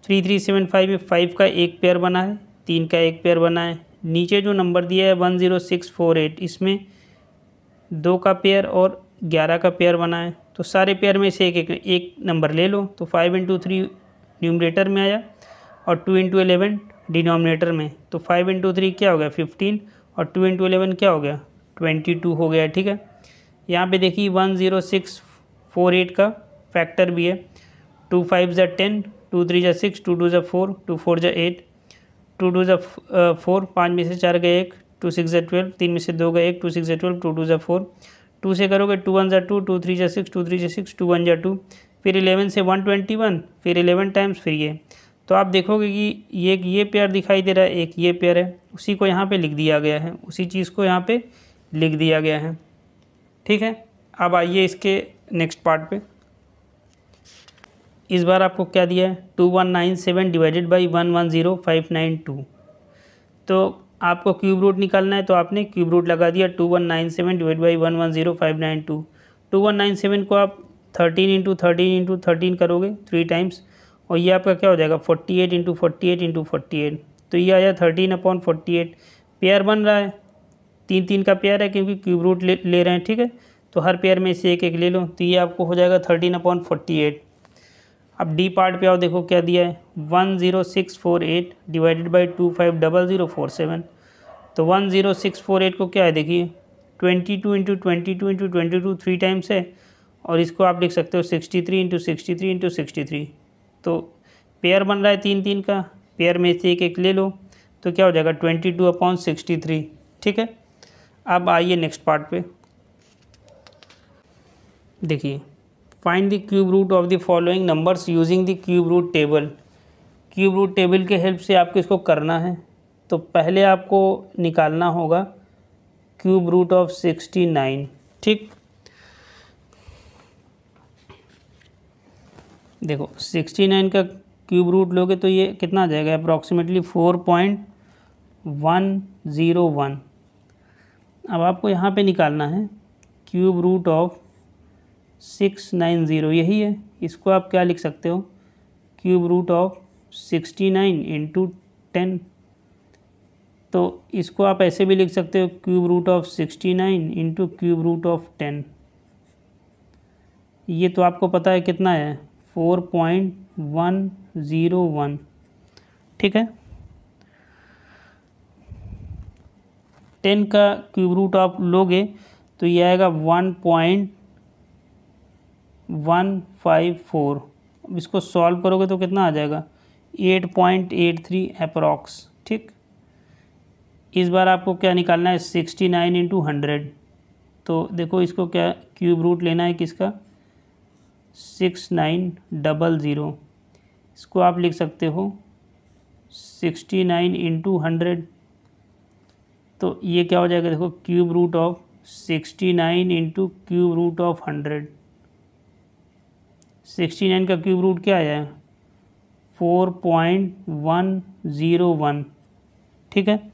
3375 में 5 का एक पेयर बना है, 3 का एक पेयर बना है, नीचे जो नंबर दिया है 10648, इसमें 2 का पेयर और 11 का पेयर बना है, तो सारे पेयर में से एक नंबर ले लो। तो 5 × 3 न्यूमरेटर में आया और 2 × 11 डिनोमिनेटर में, तो 5 × 3 क्या हो गया 15 और 2 × 11 क्या हो गया 22 हो गया। ठीक है, यहाँ पे देखिए 10648 का फैक्टर भी है, 2 5 ज़ा 10, 2 3 ज़ा 6, 2 2 ज़ा 4, 2 4 ज़ा 8, 2 2 ज़ा 4, 5 में से 4 गए 1, 2 6 ज़ा 12, 3 में से 2 गए 1, 2 6 ज़ा 12, 2 2 ज़ा 4, 2 से करोगे 2 1 ज़ा 2, 2 3 ज़ा 6, 2 3 ज़ा 6, 2 1 ज़ा 2, फिर 11 से 121, फिर 11 टाइम्स फिर ये, तो आप देखोगे कि ये पेयर दिखाई दे रहा है, एक ये पेयर है, उसी को यहाँ पे लिख दिया गया है, उसी चीज़ को यहाँ पे लिख दिया गया है। ठीक है, अब आइए इसके नेक्स्ट पार्ट पे। इस बार आपको क्या दिया है 2197 डिवाइडेड बाई 110592, तो आपको क्यूब रूट निकालना है, तो आपने क्यूब रूट लगा दिया 2197 डिवाइड बाई 110592। 2197 को आप 13 × 13 × 13 करोगे 3 टाइम्स, और ये आपका क्या हो जाएगा 48 × 48 × 48, तो ये आया 13/48। पेयर बन रहा है, 3 3 का पेयर है क्योंकि क्यूब रूट ले रहे हैं। ठीक है, तो हर पेयर में से एक एक ले लो, तो ये आपको हो जाएगा 13/48। अब डी पार्ट पे आओ, देखो क्या दिया है 10648 डिवाइडेड बाई 250047, तो 10648 को क्या है देखिए 22 × 22 × 22 3 टाइम्स है, और इसको आप लिख सकते हो 63 × 63 × 63, तो पेयर बन रहा है 3 3 का, पेयर में से एक एक ले लो तो क्या हो जाएगा 22/63। ठीक है, अब आइए नेक्स्ट पार्ट पे। देखिए find the cube root of the following numbers using the cube root table. Cube root table के हेल्प से आपको इसको करना है। तो पहले आपको निकालना होगा क्यूब रूट ऑफ 69। ठीक, देखो 69 का क्यूब रूट लोगे तो ये कितना आ जाएगा, अप्रॉक्सीमेटली 4.101। अब आपको यहाँ पे निकालना है क्यूब रूट ऑफ 690, यही है। इसको आप क्या लिख सकते हो, क्यूब रूट ऑफ 69 इंटू 10। तो इसको आप ऐसे भी लिख सकते हो, cube root of 69 into cube root of 10। ये तो आपको पता है कितना है, 4.101। ठीक है, 10 का क्यूब रूट आप लोगे तो ये आएगा 1.154। इसको सॉल्व करोगे तो कितना आ जाएगा, 8.83 अप्रॉक्स। ठीक, इस बार आपको क्या निकालना है, 69 इंटू 100। तो देखो इसको क्या क्यूब रूट लेना है किसका, 6900। इसको आप लिख सकते हो 69 इंटू 100। तो ये क्या हो जाएगा, देखो cube root of 69 into cube root of 100। 69 का क्यूब रूट क्या आया है, 4.101। ठीक है,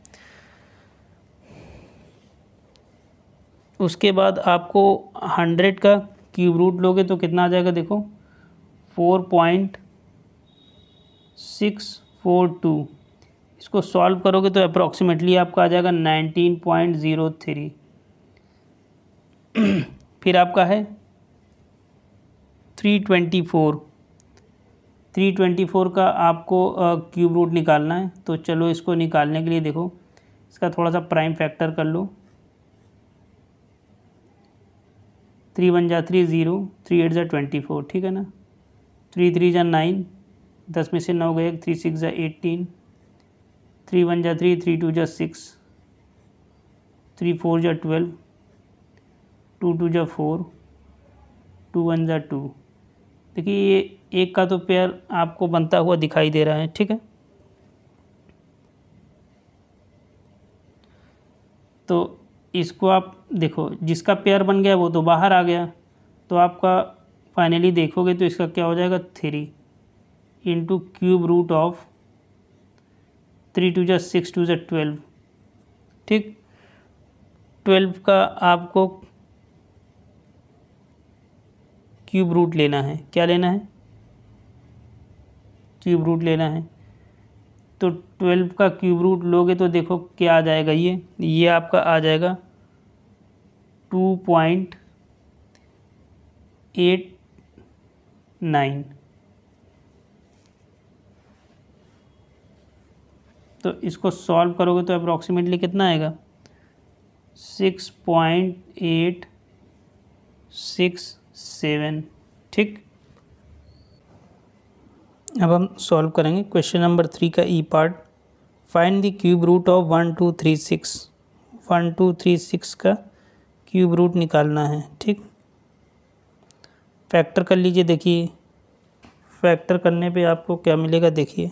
उसके बाद आपको 100 का क्यूब रूट लोगे तो कितना आ जाएगा, देखो 4.642। इसको सॉल्व करोगे तो अप्रॉक्सीमेटली आपका आ जाएगा 19.03। फिर आपका है 324। 324 का आपको क्यूब रूट निकालना है। तो चलो इसको निकालने के लिए देखो इसका थोड़ा सा प्राइम फैक्टर कर लो। 3 1 जा 3 0, 3 8 जा 24। ठीक है ना, 3 3 जा 9, 10 में से 9 गए, 3 6 जा 18, 3 1 जा 3, 3 2 जा 6, 3 4 जा 12, 2 2 जा 4, 2 1 जा 2। देखिए ये एक का तो पेयर आपको बनता हुआ दिखाई दे रहा है। ठीक है, तो इसको आप देखो, जिसका पेयर बन गया वो तो बाहर आ गया। तो आपका फाइनली देखोगे तो इसका क्या हो जाएगा, 3 इंटू क्यूब रूट ऑफ 3 2 जा 6, 2 जा 12। ठीक, 12 का आपको क्यूब रूट लेना है। क्या लेना है, क्यूब रूट लेना है। तो 12 का क्यूब रूट लोगे तो देखो क्या आ जाएगा, ये आपका आ जाएगा 2.89। तो इसको सॉल्व करोगे तो अप्रॉक्सीमेटली कितना आएगा, 6.867। ठीक, अब हम सॉल्व करेंगे क्वेश्चन नंबर 3 का E part. Find the cube root of 1236। 1236 का क्यूब रूट निकालना है। ठीक, फैक्टर कर लीजिए। देखिए फैक्टर करने पे आपको क्या मिलेगा, देखिए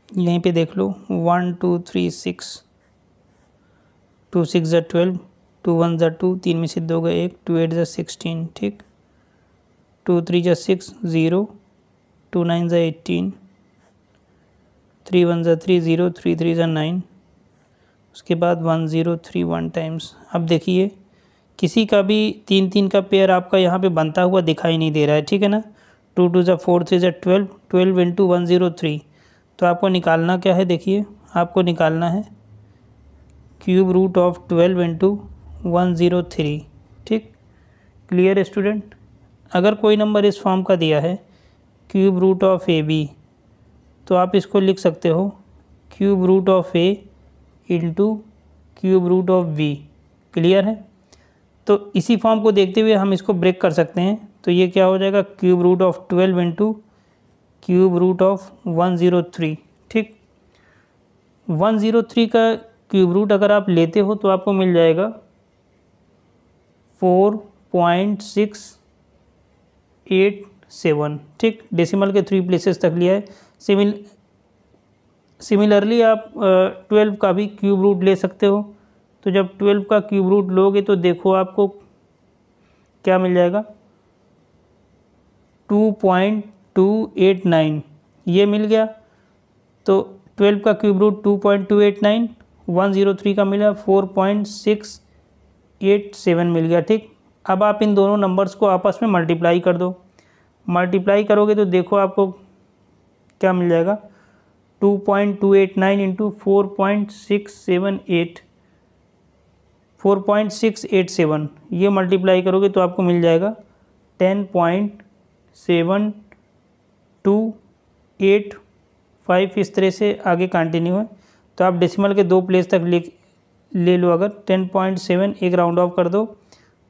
यहीं पे देख लो, 1 2 3 6, 2 6 जा 12, 2 1 जा 2, 3 में से 2 गए 1, 2 8 जा 16। ठीक, 2 3 जा 6 0, 2 9 जा 18, 3 1 जा 3 0, 3 3 जा 9। उसके बाद 1 0 3 1 टाइम्स। अब देखिए किसी का भी 3 3 का पेयर आपका यहाँ पे बनता हुआ दिखाई नहीं दे रहा है। ठीक है ना, 2 2 जा 4, 3 जा 12, 12 इंटू 103। तो आपको निकालना क्या है, देखिए आपको निकालना है क्यूब रूट ऑफ 12 इंटू 103। ठीक, क्लियर स्टूडेंट। अगर कोई नंबर इस फॉर्म का दिया है cube root of A B, तो आप इसको लिख सकते हो cube root of A into cube root of B. Clear है। तो इसी फॉर्म को देखते हुए हम इसको ब्रेक कर सकते हैं। तो ये क्या हो जाएगा, cube root of 12 into cube root of 103। ठीक, 103 का क्यूब रूट अगर आप लेते हो तो आपको मिल जाएगा 4.687। 7, ठीक। डेसिमल के 3 प्लेसेस तक लिया है। सिमिलरली आप 12 का भी क्यूब रूट ले सकते हो। तो जब 12 का क्यूब रूट लोगे तो देखो आपको क्या मिल जाएगा, 2.289 ये मिल गया। तो 12 का क्यूब रूट 2.289, 103 का मिला 4.687 मिल गया, ठीक। अब आप इन दोनों नंबर्स को आपस में मल्टीप्लाई कर दो। मल्टीप्लाई करोगे तो देखो आपको क्या मिल जाएगा, 2.289 इंटू 4.687 ये मल्टीप्लाई करोगे तो आपको मिल जाएगा 10.7285। इस तरह से आगे कंटिन्यू है। तो आप डेसिमल के 2 प्लेस तक ले लो। अगर 10.7 एक राउंड ऑफ कर दो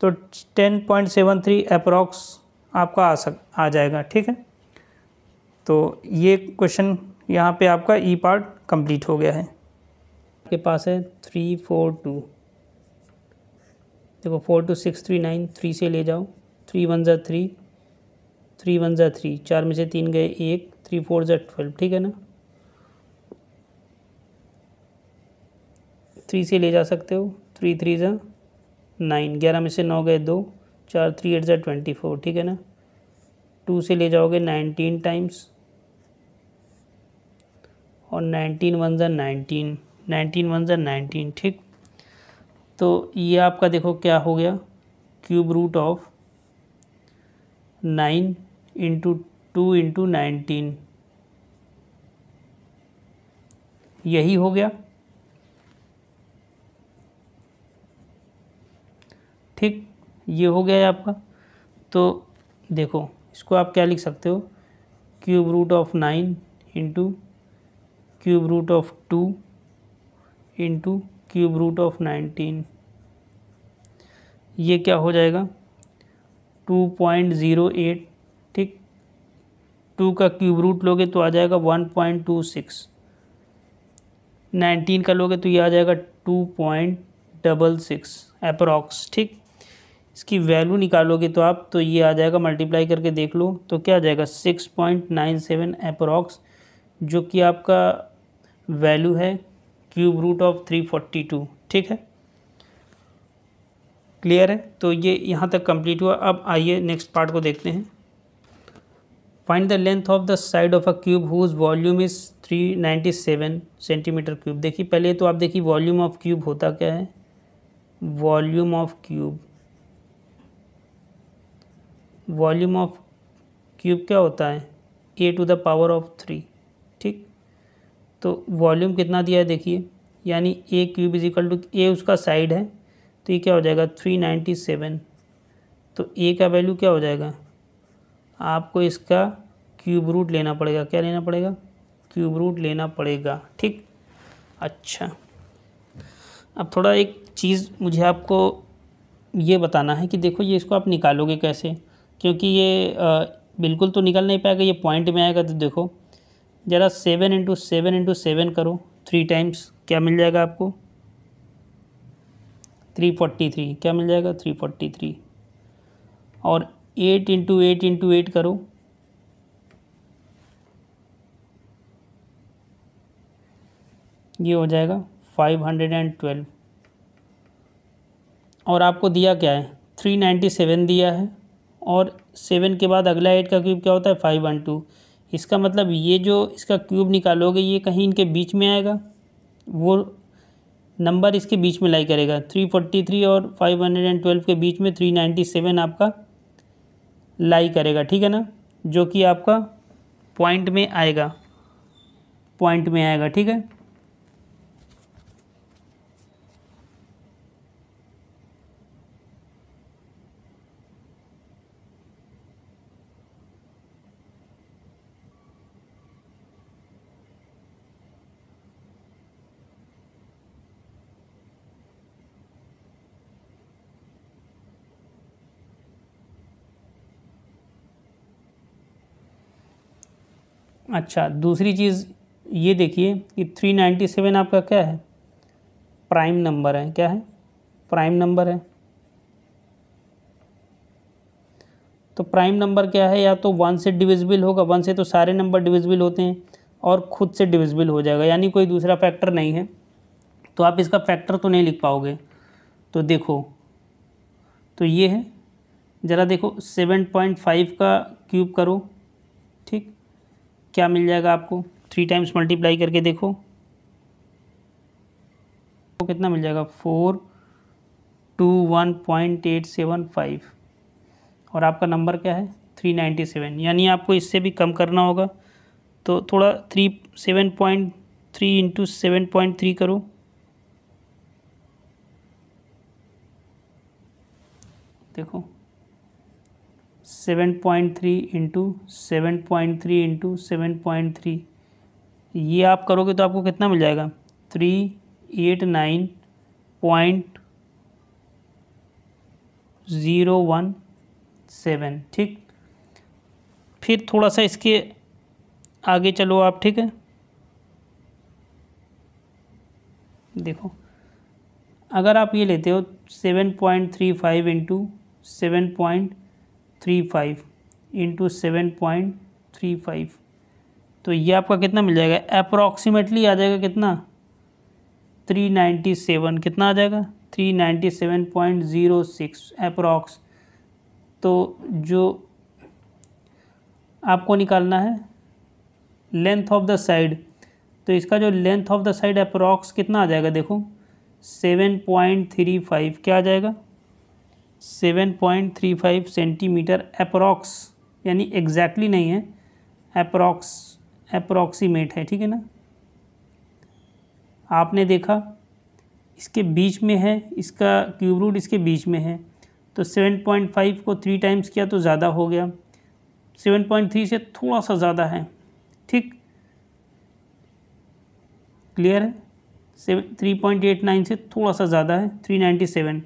तो 10.73 अप्रॉक्स आपका आ जाएगा, ठीक है। तो ये क्वेश्चन यहाँ पे आपका ई पार्ट कंप्लीट हो गया है। आपके पास है 342, देखो 4 2 6 3 9, 3 से ले जाओ, 3 1 ज़ा 3, 3 1 ज़ा 3, 4 में से 3 गए 1, 3 4 ज़ा 12, ठीक है ना। 3 से ले जा सकते हो, 3 3 ज़ा 9, 11 में से 9 गए 2, 4 3 8 ज़ा 24, ठीक है ना। 2 से ले जाओगे 19 टाइम्स, और 19 1 ज़ा 19, 19 1 ज़ा 19, ठीक। तो ये आपका देखो क्या हो गया, cube root of 9 into 2 into 19, यही हो गया, ठीक। ये हो गया है आपका। तो देखो इसको आप क्या लिख सकते हो, cube root of 9 into cube root of 2 into cube root of 19, ये क्या हो जाएगा 2.08, ठीक। 2 का क्यूब रूट लोगे तो आ जाएगा 1.26, 19 का लोगे तो ये आ जाएगा 2.66 अप्रॉक्स, ठीक। इसकी वैल्यू निकालोगे तो आप, तो ये आ जाएगा, मल्टीप्लाई करके देख लो तो क्या आ जाएगा 6.97 अप्रॉक्स, जो कि आपका वैल्यू है क्यूब रूट ऑफ 342, ठीक है। क्लियर है। तो ये यहाँ तक कंप्लीट हुआ। अब आइए नेक्स्ट पार्ट को देखते हैं। Find the length of the side of a cube whose volume is 397 centimetre cube. देखिए पहले तो आप देखिए वॉल्यूम ऑफ क्यूब होता क्या है, volume of cube, volume of cube क्या होता है, a⁻3, ठीक। तो वॉल्यूम कितना दिया है देखिए, यानी a cube is equal to a उसका साइड है, तो ये क्या हो जाएगा 397। तो a का वैल्यू क्या हो जाएगा, आपको इसका क्यूब रूट लेना पड़ेगा। क्या लेना पड़ेगा, क्यूब रूट लेना पड़ेगा, ठीक। अच्छा, अब थोड़ा एक चीज़ मुझे आपको ये बताना है कि देखो ये इसको आप निकालोगे कैसे, क्योंकि ये बिल्कुल तो निकल नहीं पाएगा, ये पॉइंट में आएगा। तो देखो ज़रा 7 इंटू 7 करो 3 टाइम्स, क्या मिल जाएगा आपको 343, क्या मिल जाएगा 343। और 8 इंटू 8 करो, ये हो जाएगा 512। और आपको दिया क्या है 397 दिया है, और 7 के बाद अगला 8 का क्यूब क्या होता है 512। इसका मतलब ये जो इसका क्यूब निकालोगे ये कहीं इनके बीच में आएगा, वो नंबर इसके बीच में लाई करेगा। 343 और 512 के बीच में 397 आपका लाई करेगा, ठीक है ना, जो कि आपका पॉइंट में आएगा, पॉइंट में आएगा, ठीक है। अच्छा, दूसरी चीज़ ये देखिए कि 397 आपका क्या है, प्राइम नंबर है। क्या है, प्राइम नंबर है। तो प्राइम नंबर क्या है, या तो 1 से डिविजिबल होगा, 1 से तो सारे नंबर डिविजिबल होते हैं, और खुद से डिविजिबल हो जाएगा, यानी कोई दूसरा फैक्टर नहीं है, तो आप इसका फैक्टर तो नहीं लिख पाओगे। तो देखो, तो ये है, ज़रा देखो 7.5 का क्यूब करो, ठीक, क्या मिल जाएगा आपको, 3 टाइम्स मल्टीप्लाई करके देखो तो कितना मिल जाएगा, 421.875, और आपका नंबर क्या है 397, यानी आपको इससे भी कम करना होगा। तो थोड़ा 7.3 इंटू 7.3 करो, देखो 7.3 इंटू 7.3 इंटू 7.3, ये आप करोगे तो आपको कितना मिल जाएगा, 389.017, ठीक। फिर थोड़ा सा इसके आगे चलो आप, ठीक है, देखो अगर आप ये लेते हो 7.35 इंटू 7.35 इंटू 7.35, तो ये आपका कितना मिल जाएगा, अप्रॉक्सीमेटली आ जाएगा कितना, 397, कितना आ जाएगा 397.06 अप्रॉक्स। तो जो आपको निकालना है लेंथ ऑफ द साइड, तो इसका जो length of the side approx कितना आ जाएगा, देखो 7.35, क्या आ जाएगा 7.35 सेंटीमीटर अप्रॉक्स, यानी एग्जैक्टली नहीं है, अप्रॉक्सीमेट है, ठीक है ना। आपने देखा इसके बीच में है, इसका क्यूब रूट इसके बीच में है, तो 7.5 को 3 टाइम्स किया तो ज़्यादा हो गया, 7.3 से थोड़ा सा ज़्यादा है, ठीक, क्लियर है, 3.89 से थोड़ा सा ज़्यादा है, 397,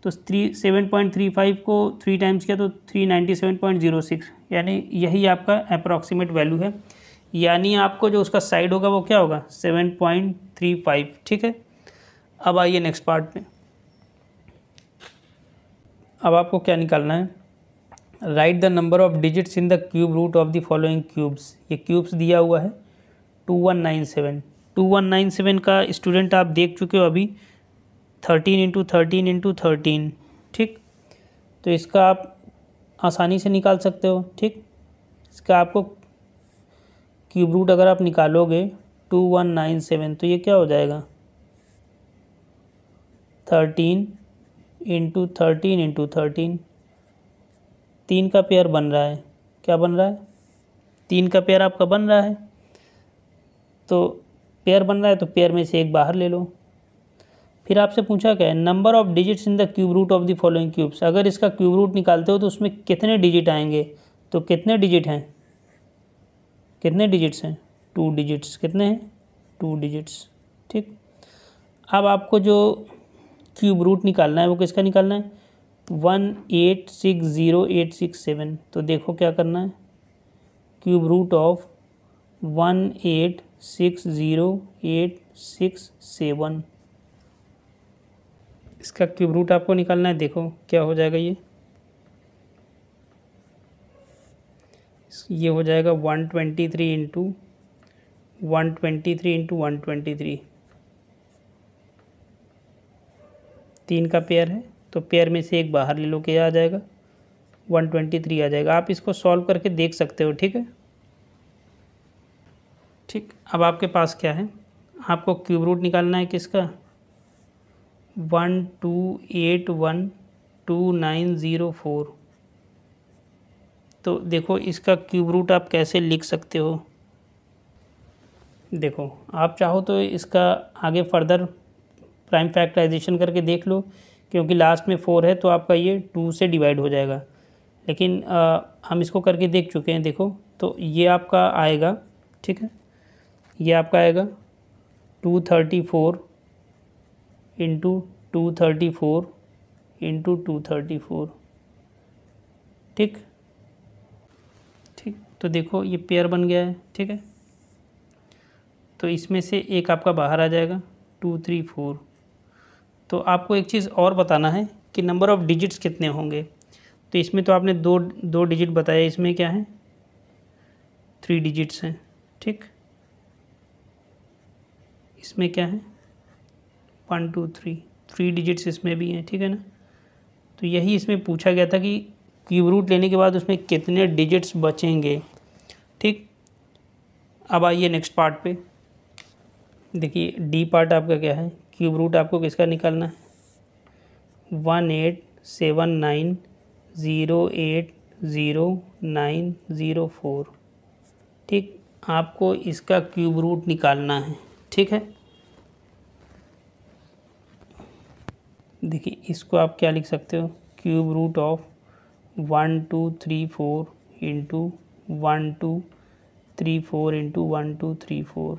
तो 7.35 को 3 टाइम्स किया तो 397.06, यानी यही आपका अप्रॉक्सीमेट वैल्यू है, यानी आपको जो उसका साइड होगा वो क्या होगा 7.35, ठीक है। अब आइए नेक्स्ट पार्ट में, अब आपको क्या निकालना है, write the number of digits in the cube root of the following cubes, ये क्यूब्स दिया हुआ है 2197 का स्टूडेंट आप देख चुके हो अभी, 13 इंटू 13 इंटू 13, ठीक, तो इसका आप आसानी से निकाल सकते हो, ठीक। इसका आपको क्यूब रूट अगर आप निकालोगे 2197, तो ये क्या हो जाएगा 13 इंटू 13 इंटू 13, 3 का पेयर बन रहा है, क्या बन रहा है 3 का पेयर आपका बन रहा है, तो पेयर बन रहा है तो पेयर में से एक बाहर ले लो। फिर आपसे पूछा क्या है, number of digits in the cube root of the following cubes, अगर इसका क्यूब रूट निकालते हो तो उसमें कितने डिजिट आएंगे, तो कितने डिजिट हैं, कितने डिजिट्स हैं 2 डिजिट्स, कितने हैं 2 डिजिट्स, ठीक। अब आपको जो क्यूब रूट निकालना है वो किसका निकालना है, 1860867, तो देखो क्या करना है, क्यूब रूट ऑफ 1860867, इसका क्यूब रूट आपको निकालना है, देखो क्या हो जाएगा, ये हो जाएगा 123 इंटू 123 इंटू 123, 3 का पेयर है तो पेयर में से एक बाहर ले लो, क्या आ जाएगा 123 आ जाएगा। आप इसको सॉल्व करके देख सकते हो, ठीक है, ठीक। अब आपके पास क्या है, आपको क्यूब रूट निकालना है किसका, 128129004, तो देखो इसका क्यूब रूट आप कैसे लिख सकते हो, देखो आप चाहो तो इसका आगे फर्दर प्राइम फैक्टराइजेशन करके देख लो, क्योंकि लास्ट में 4 है तो आपका ये 2 से डिवाइड हो जाएगा, लेकिन हम इसको करके देख चुके हैं, देखो तो ये आपका आएगा, ठीक है, ये आपका आएगा 234 इंटू 234 इंटू 234, ठीक, ठीक। तो देखो ये पेयर बन गया है, ठीक है, तो इसमें से एक आपका बाहर आ जाएगा 234। तो आपको एक चीज़ और बताना है कि नंबर ऑफ़ डिजिट्स कितने होंगे, तो इसमें तो आपने दो दो डिजिट बताया, इसमें क्या है 3 डिजिट्स हैं, ठीक। इसमें क्या है 1 2 3 डिजिट्स इसमें भी हैं, ठीक है ना। तो यही इसमें पूछा गया था कि क्यूब रूट लेने के बाद उसमें कितने डिजिट्स बचेंगे, ठीक। अब आइए नेक्स्ट पार्ट पे। देखिए डी पार्ट आपका क्या है, क्यूब रूट आपको किसका निकालना है 18790800904, ठीक। आपको इसका क्यूब रूट निकालना है, ठीक है। देखिए इसको आप क्या लिख सकते हो, cube root of 1234 into 1234 into 1234,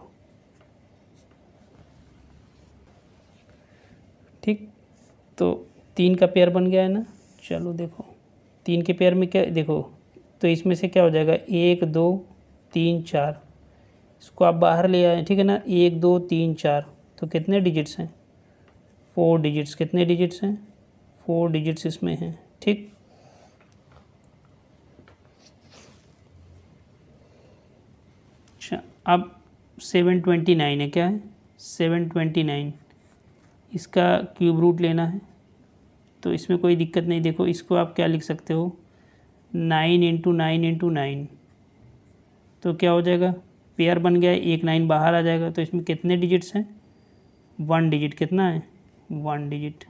ठीक। तो 3 का पेयर बन गया है ना। चलो देखो 3 के पेयर में क्या, देखो तो इसमें से क्या हो जाएगा 1 2 3 4, इसको आप बाहर ले आए, ठीक है ना। 1 2 3 4, तो कितने डिजिट्स हैं 4 डिजिट्स, कितने डिजिट्स हैं 4 डिजिट्स इसमें हैं, ठीक। अच्छा अब 729 है, क्या है 729, इसका क्यूब रूट लेना है। तो इसमें कोई दिक्कत नहीं, देखो इसको आप क्या लिख सकते हो 9 इंटू 9 इंटू 9, तो क्या हो जाएगा पेयर बन गया है, एक 9 बाहर आ जाएगा। तो इसमें कितने डिजिट्स हैं 1 डिजिट, कितना है 1 डिजिट।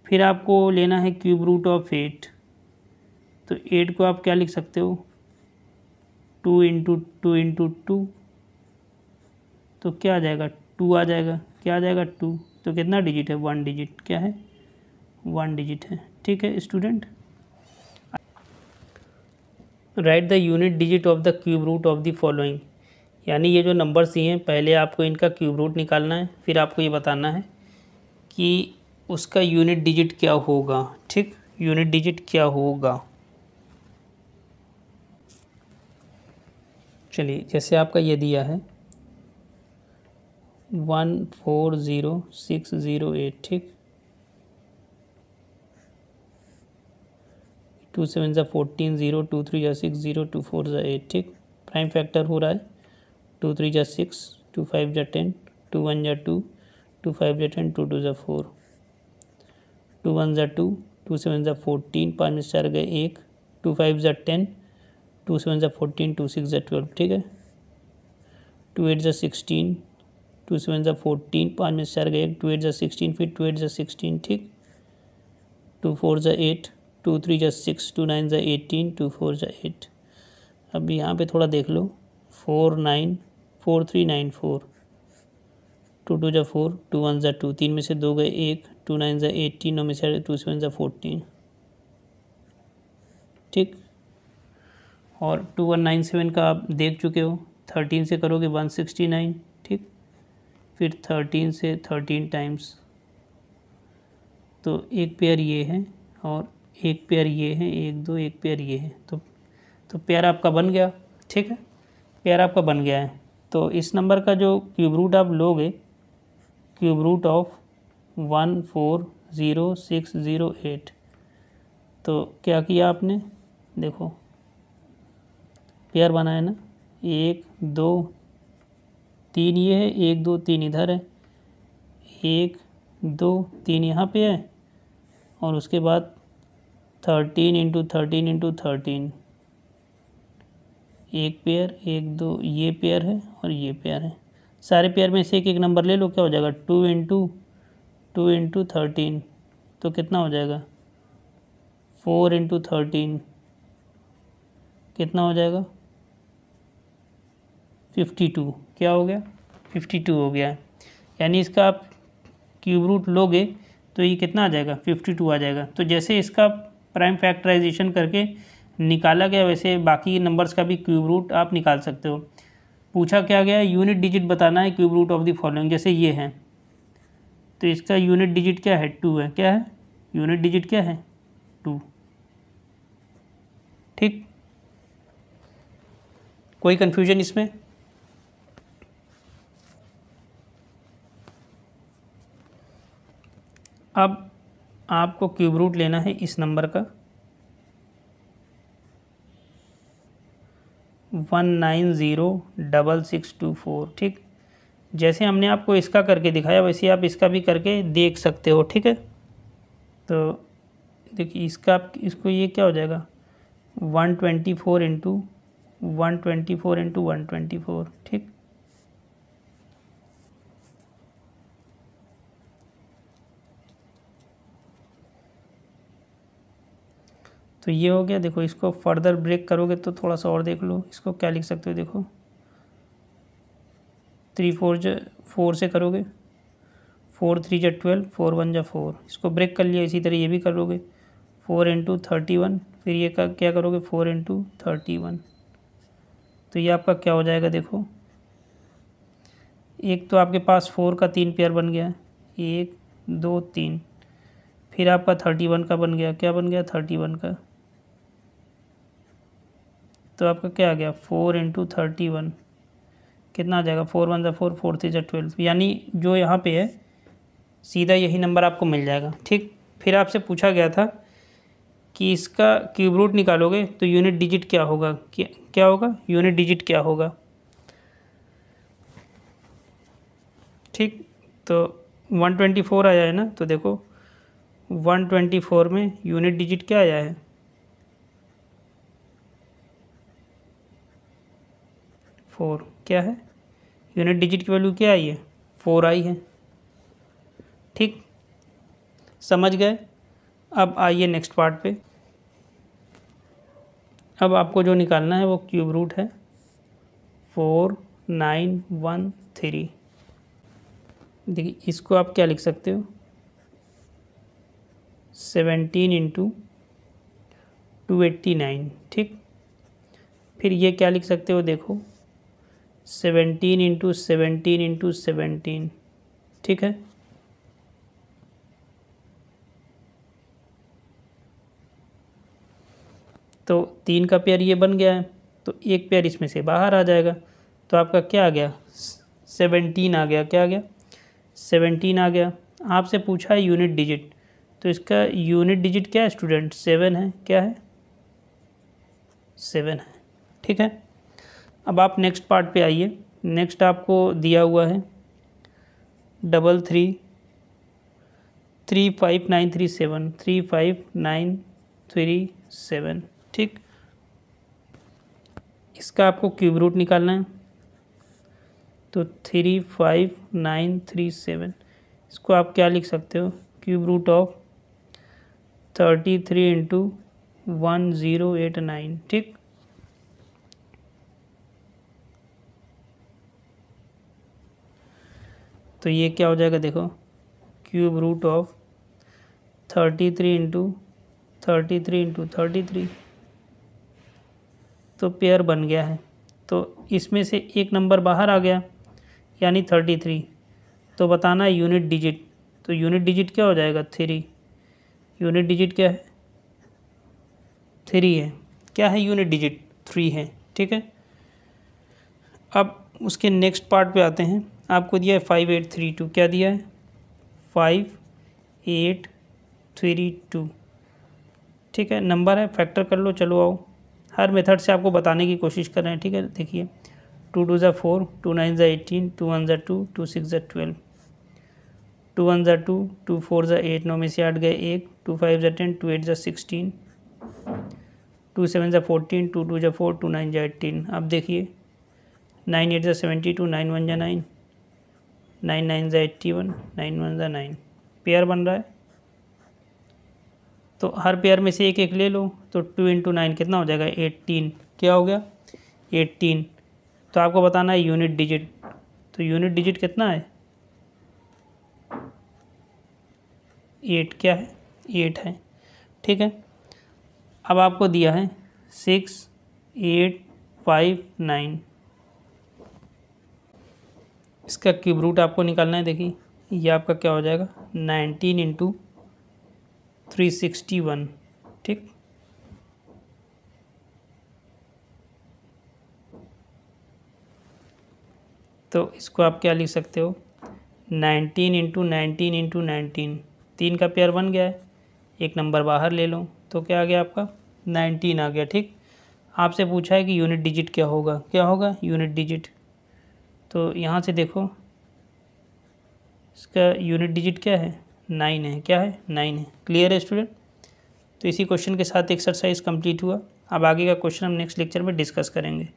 फिर आपको लेना है क्यूब रूट ऑफ 8, तो 8 को आप क्या लिख सकते हो 2 इंटू 2 इंटू 2, तो क्या आ जाएगा 2 आ जाएगा, क्या आ जाएगा 2, तो कितना डिजिट है 1 डिजिट, क्या है 1 डिजिट है, ठीक है student. Write the unit digit of the cube root of the following, यानी ये जो नंबर्स दिए हैं पहले आपको इनका क्यूब रूट निकालना है, फिर आपको ये बताना है कि उसका यूनिट डिजिट क्या होगा, ठीक। यूनिट डिजिट क्या होगा। चलिए जैसे आपका ये दिया है 140608, ठीक। 2 7 ज़ा 14, 0 2 3 ज़ा 6, 0 2 4 ज़ा 8, ठीक। प्राइम फैक्टर हो रहा है 2 3 ज़ा 6, 2 5 ज़ा 10, 2 1 ज़ा 2, 2 5 ज़ा 10, 2 2 ज़ा 4, 2 1 ज़ा 2, 2 7 ज़ा 14, 5 में 4 गए 1, 2 5 ज़ा 10, 2 7 ज़ा 14, 2 6 ज़ा 12, ठीक है। 2 8 ज़ा 16, 2 7 ज़ा 14, 5 में 4 गए 2 8 ज़ा 16, फिर 2 8 ज़ा 16, ठीक। 2 4 ज़ा 8, 2 3 ज़ा 6, 2 9 ज़ा 18, 2 4 ज़ा 8। अब यहाँ पे थोड़ा देख लो 4 9 4 3 9 4, 2 2 ज़ा 4, 2 1 ज़ा 2, 3 में से 2 गए 1, 2 9 ज़ा 18, 9 में से 2 7 ज़ा 14, ठीक। और 2197 का आप देख चुके हो, 13 से करोगे 169, ठीक। फिर 13 से 13 टाइम्स, तो एक पेयर ये है और एक पेयर ये है, 1 2, एक पेयर ये है, तो पेयर आपका बन गया, ठीक है। पेयर आपका बन गया है। तो इस नंबर का जो क्यूब रूट आप लोगे, क्यूब रूट ऑफ 1400608, तो क्या किया आपने, देखो पेयर बनाया ना 1 2 3 ये है, 1 2 3 इधर है, 1 2 3 यहाँ पे है, और उसके बाद 13 इंटू 13 इंटू 13, एक पेयर 1 2 ये पेयर है और ये पेयर है। सारे पेयर में से एक एक नंबर ले लो, क्या हो जाएगा 2 इंटू 13, तो कितना हो जाएगा 4 इंटू 13, कितना हो जाएगा 52, क्या हो गया 52 हो गया। यानी इसका आप क्यूब रूट लोगे तो ये कितना आ जाएगा 52 आ जाएगा। तो जैसे इसका प्राइम फैक्टराइजेशन करके निकाला गया, वैसे बाकी नंबर्स का भी क्यूब रूट आप निकाल सकते हो। पूछा क्या गया, यूनिट डिजिट बताना है cube root of the following. जैसे ये है तो इसका यूनिट डिजिट क्या है 2 है, क्या है यूनिट डिजिट क्या है 2, ठीक। कोई कन्फ्यूजन इसमें। अब आपको क्यूब रूट लेना है इस नंबर का, 1906624। ठीक, जैसे हमने आपको इसका करके दिखाया वैसे आप इसका भी करके देख सकते हो। ठीक है, तो देखिए इसको ये क्या हो जाएगा 124 इंटू 124। ठीक, तो ये हो गया। देखो इसको फर्दर ब्रेक करोगे तो थोड़ा सा और देख लो, इसको क्या लिख सकते हो, देखो 4 से करोगे 4 3 जा 12, 4 1 जा 4, इसको ब्रेक कर लिया। इसी तरह ये भी करोगे 4 इंटू 31, फिर ये का क्या करोगे 4 इंटू 31। तो ये आपका क्या हो जाएगा, देखो एक तो आपके पास 4 का 3 पेयर बन गया, 1 2 3, फिर आपका 31 का बन गया, क्या बन गया 31 का, तो आपका क्या आ गया 4 इंटू 31, कितना आ जाएगा 4 1 जा 4, 4 3 जा 12, यानी जो यहाँ पे है सीधा यही नंबर आपको मिल जाएगा। ठीक, फिर आपसे पूछा गया था कि इसका क्यूब रूट निकालोगे तो यूनिट डिजिट क्या होगा, क्या होगा यूनिट डिजिट क्या होगा। ठीक, तो 124 आया है ना, तो देखो 124 में यूनिट डिजिट क्या आया है 4, क्या है यूनिट डिजिट की वैल्यू क्या आई है 4 आई है। ठीक, समझ गए। अब आइए नेक्स्ट पार्ट पे। अब आपको जो निकालना है वो क्यूब रूट है 4913। देखिए इसको आप क्या लिख सकते हो 17 इंटू 289। ठीक, फिर ये क्या लिख सकते हो, देखो 17 इंटू 17 इंटू 17। ठीक है, तो 3 का पेयर ये बन गया है, तो एक पेयर इसमें से बाहर आ जाएगा, तो आपका क्या आ गया 17 आ गया, क्या आ गया 17 आ गया। आपसे पूछा है यूनिट डिजिट, तो इसका यूनिट डिजिट क्या है स्टूडेंट 7 है, क्या है 7 है। ठीक है, अब आप नेक्स्ट पार्ट पे आइए। नेक्स्ट आपको दिया हुआ है 33937 35937। ठीक, इसका आपको क्यूब रूट निकालना है, तो 35937, इसको आप क्या लिख सकते हो क्यूब रूट ऑफ 33 इंटू 1089। ठीक, तो ये क्या हो जाएगा, देखो क्यूब रूट ऑफ 33 इंटू 33, तो पेयर बन गया है। तो इसमें से एक नंबर बाहर आ गया यानी 33, तो बताना है यूनिट डिजिट। तो यूनिट डिजिट क्या हो जाएगा 3, यूनिट डिजिट क्या है 3 है, क्या है यूनिट डिजिट 3 है। ठीक है, अब उसके नेक्स्ट पार्ट पे आते हैं। आपको दिया है 5832, क्या दिया है 5832। ठीक है, नंबर है, फैक्टर कर लो, चलो आओ। हर मेथड से आपको बताने की कोशिश कर रहे हैं। ठीक है, देखिए 2 2 ज़ा 4, 2 9 ज़ा 18, 2 1 ज़ा 2, 2 6 ज़ा 12, 2 1 ज़ा 2, 2 4 ज़ा 8, 9 में से 8 गए 1, 2 5 ज़ा 10, 2 8 ज़ा 16, 2 7 ज़ा 14, 2 2 ज़ा 4, 2 9 ज़ा 18। अब देखिए 9 8 ज़ा 72, 9 1 ज़ा 9, 9 9 ज़ा 81, 9 1 ज़ा 9, पेयर बन रहा है। तो हर पेयर में से एक एक ले लो, तो 2 इंटू 9 कितना हो जाएगा 18, क्या हो गया 18। तो आपको बताना है यूनिट डिजिट, तो यूनिट डिजिट कितना है 8, क्या है 8 है। ठीक है, अब आपको दिया है 6859, इसका क्यूब रूट आपको निकालना है। देखिए ये आपका क्या हो जाएगा 19 इंटू 361। ठीक, तो इसको आप क्या लिख सकते हो 19 इंटू 19 इंटू 19, 3 का पेयर बन गया है, एक नंबर बाहर ले लो, तो क्या आ गया आपका 19 आ गया। ठीक, आपसे पूछा है कि यूनिट डिजिट क्या होगा, क्या होगा यूनिट डिजिट। तो यहाँ से देखो इसका यूनिट डिजिट क्या है 9 है, क्या है 9 है। क्लियर है स्टूडेंट। तो इसी क्वेश्चन के साथ एक्सरसाइज कंप्लीट हुआ। अब आगे का क्वेश्चन हम नेक्स्ट लेक्चर में डिस्कस करेंगे।